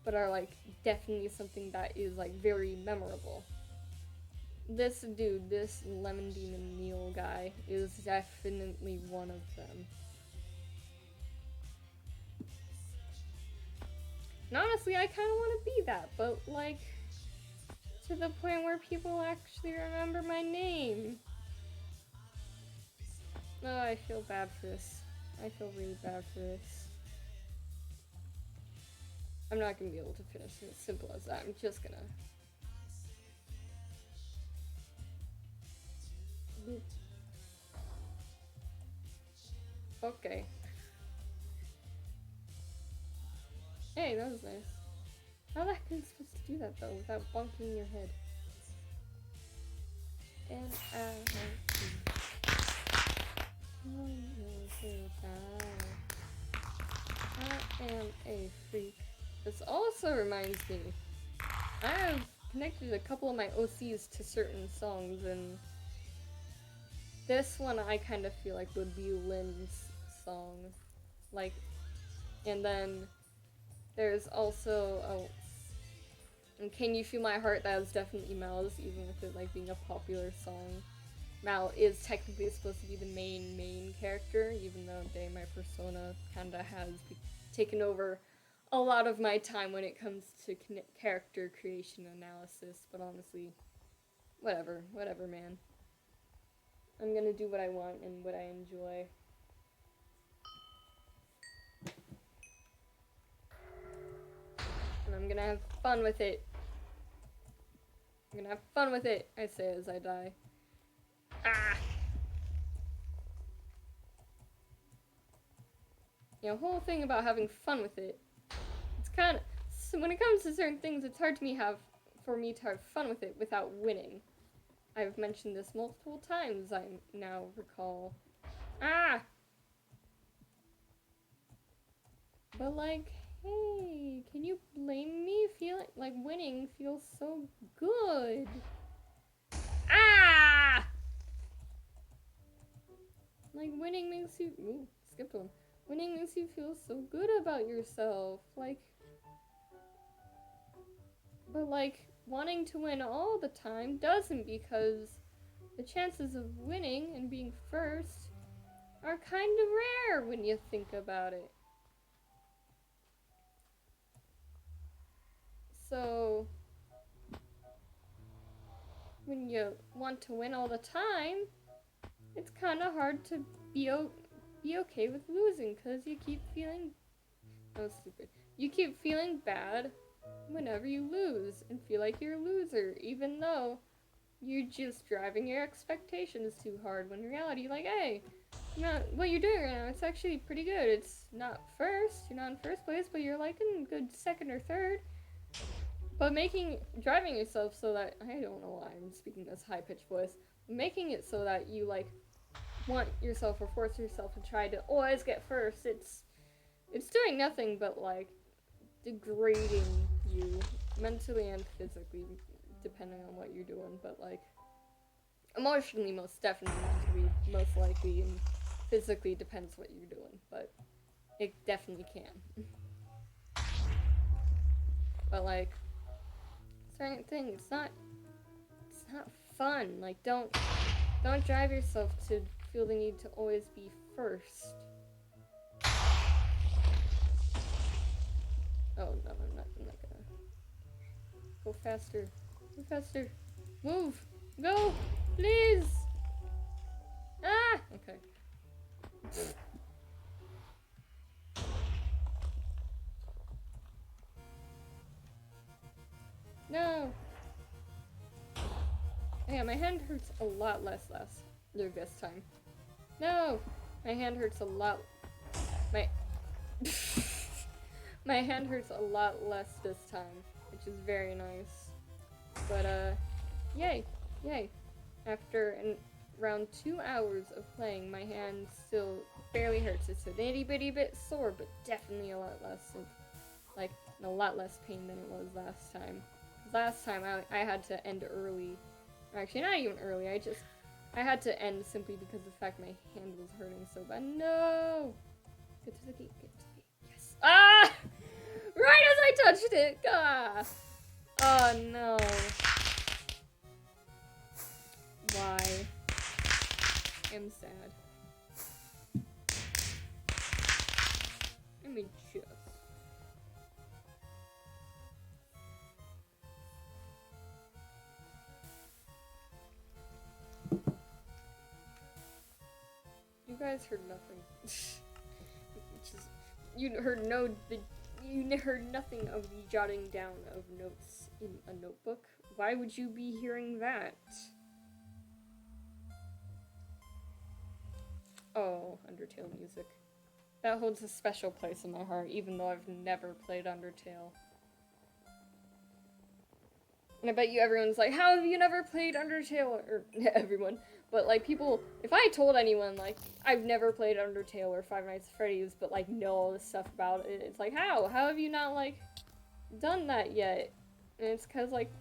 but are, like, definitely something that is, like, very memorable. This dude, this Lemon Demon Neil guy, is definitely one of them. And honestly, I kind of want to be that, but, like, to the point where people actually remember my name. Oh, I feel bad for this. I feel really bad for this. I'm not gonna be able to finish it as simple as that. I'm just gonna... Okay. Hey, that was nice. How the heck are you supposed to do that, though, without bonking your head? And I am a freak. This also reminds me, I've connected a couple of my OCs to certain songs, and this one I kind of feel like would be Lynn's song. Like, and then there's also and Can You Feel My Heart? That was definitely Mal's, even with it like being a popular song. Mal is technically supposed to be the main character, even though Day My Persona kinda has taken over a lot of my time when it comes to character creation analysis. But honestly, whatever, man. I'm gonna do what I want and what I enjoy. And I'm gonna have fun with it. I'm gonna have fun with it, I say as I die. Ah! You know, the whole thing about having fun with it, it's kind of, so when it comes to certain things, it's hard for me to have fun with it without winning. I've mentioned this multiple times, I now recall. Ah! But like, hey, can you blame me? Feeling like winning feels so good. Ah! Like winning makes you, ooh, skipped one. Winning makes you feel so good about yourself. Like, but like, wanting to win all the time doesn't, because the chances of winning and being first are kind of rare when you think about it. So, when you want to win all the time, it's kind of hard to be okay with losing, because you keep feeling, oh stupid, you keep feeling bad whenever you lose and feel like you're a loser, even though you're just driving your expectations too hard, when in reality, like, hey, what you're doing right now, it's actually pretty good. It's not first, you're not in first place, but you're like in good second or third. But driving yourself so that, I don't know why I'm speaking this high-pitched voice, making it so that you like want yourself or force yourself to try to always get first, it's doing nothing but like degrading you mentally and physically, depending on what you're doing. But like emotionally, most definitely, mentally, most likely, and physically depends what you're doing, but it definitely can. But like certain things, it's not fun. Like don't drive yourself to feel the need to always be first. Oh no, I'm not gonna go faster. Go faster. Move. Go, please. Ah. Okay. No. Yeah, my hand hurts a lot less this time. No, my hand hurts a lot. My my hand hurts a lot less this time, which is very nice. But yay. After around 2 hours of playing, my hand still barely hurts. It's a itty bitty bit sore, but definitely a lot less pain than it was last time. Last time I had to end early. Actually, not even early. I had to end simply because of the fact my hand was hurting so bad. No! Get to the gate. Yes. Ah! Right as I touched it! Ah! Oh no. Why? I'm sad. Let me just... You guys heard nothing. You heard nothing of the jotting down of notes in a notebook. Why would you be hearing that? Oh, Undertale music. That holds a special place in my heart, even though I've never played Undertale. And I bet you everyone's like, how have you never played Undertale? Or, everyone. But, like, people, if I told anyone, like, I've never played Undertale or Five Nights at Freddy's, but, like, know all this stuff about it, it's like, how? How have you not, like, done that yet? And it's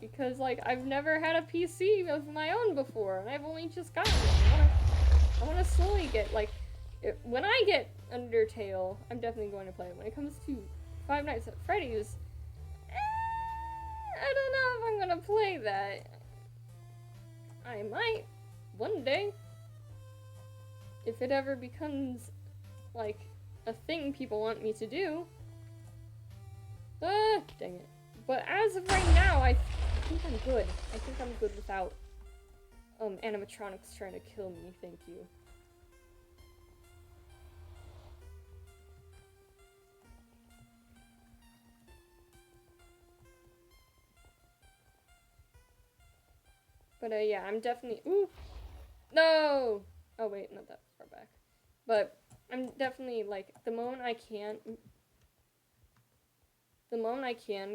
because I've never had a PC of my own before, and I've only just gotten one. I wanna slowly get, like, when I get Undertale, I'm definitely going to play it. When it comes to Five Nights at Freddy's, I don't know if I'm gonna play that. I might, one day. If it ever becomes, like, a thing people want me to do. Dang it. But as of right now, I think I'm good. I think I'm good without, animatronics trying to kill me, thank you. But, yeah, I'm definitely, ooh! No! Oh, wait, not that far back. But, I'm definitely, like, the moment I can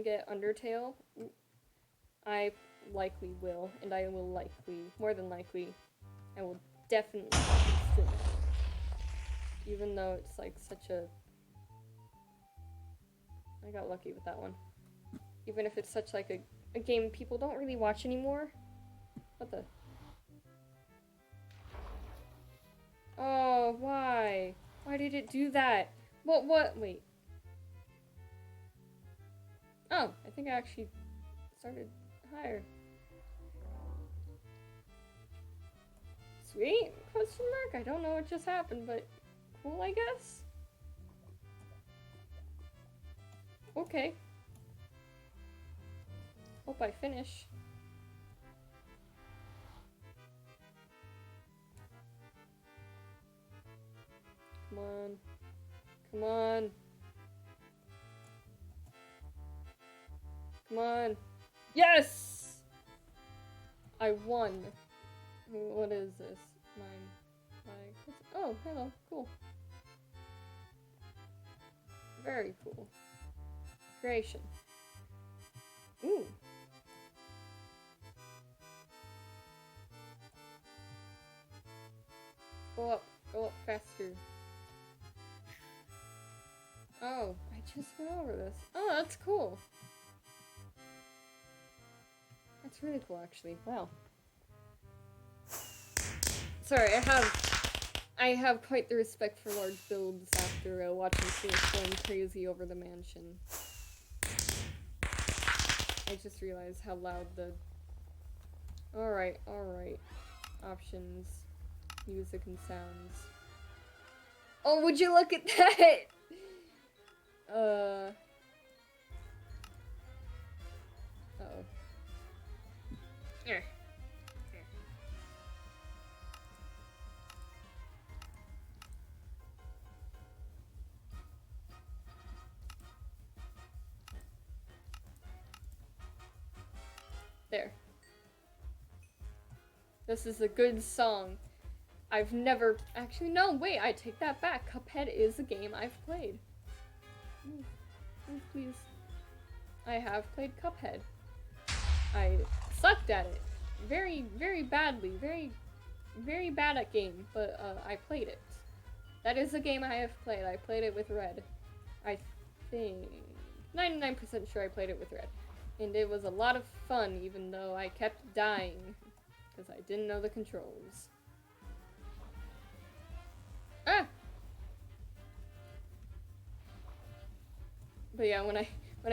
get Undertale, I likely will, and I will likely, more than likely, I will definitely stream it. Even though it's, like, such a... I got lucky with that one. Even if it's such, like, a game people don't really watch anymore. What the... Oh, why? Why did it do that? What, wait. Oh, I think I actually started higher. Sweet? Question mark? I don't know what just happened, but cool, I guess? Okay. Hope I finish. Come on. Come on. Come on. Yes! I won. What is this? Oh, hello. Cool. Very cool. Creation. Ooh. Go up faster. Oh, I just went over this. Oh, that's cool. That's really cool, actually. Wow. Sorry, I have quite the respect for large builds after watching things going crazy over the mansion. I just realized how loud the... Alright. Options. Music and sounds. Oh, would you look at that? Uh-oh. There. This is a good song. I've never... Actually, no, wait, I take that back. Cuphead is a game I've played. Oh, please. I have played Cuphead. I sucked at it. Very, very badly. Very, very bad at game, but I played it. That is a game I have played. I played it with Red. I think... 99% sure I played it with Red. And it was a lot of fun, even though I kept dying. Because I didn't know the controls. Ah! But yeah, when I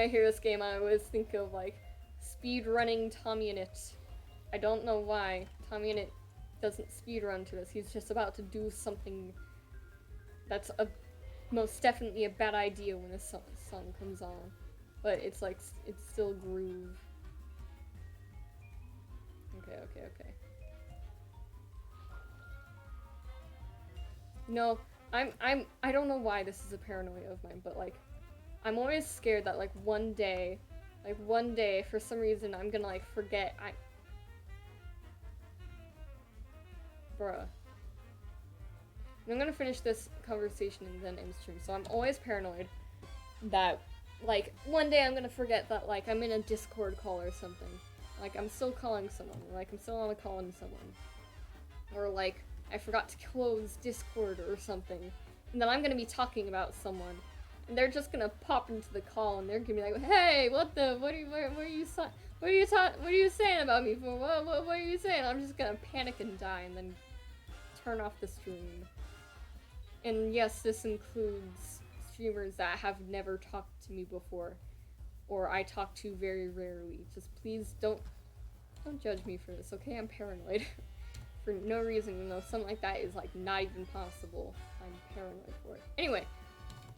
hear this game, I always think of, like, speedrunning Tommy in it. I don't know why. Tommy in it doesn't speedrun to this. He's just about to do something that's most definitely a bad idea when this song comes on. But it's like, it's still groove. Okay. No, I don't know why this is a paranoia of mine, but like, I'm always scared that like one day, for some reason, I'm gonna like forget, bruh. I'm gonna finish this conversation and then end stream, so I'm always paranoid that, like, one day I'm gonna forget that, like, I'm in a Discord call or something. Like, I'm still calling someone, or, like, I'm still on a call with someone. Or, like, I forgot to close Discord or something. And then I'm gonna be talking about someone. And they're just gonna pop into the call and they're gonna be like, "Hey, what are you saying about me for? What are you saying?" I'm just gonna panic and die and then turn off the stream. And yes, this includes streamers that have never talked to me before, or I talk to very rarely. Just please don't judge me for this, okay? I'm paranoid for no reason, even though something like that is like not even possible. I'm paranoid for it. Anyway,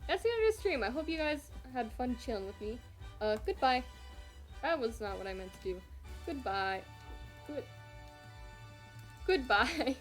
that's the end of the stream. I hope you guys had fun chilling with me. Goodbye. That was not what I meant to do. Goodbye. Goodbye.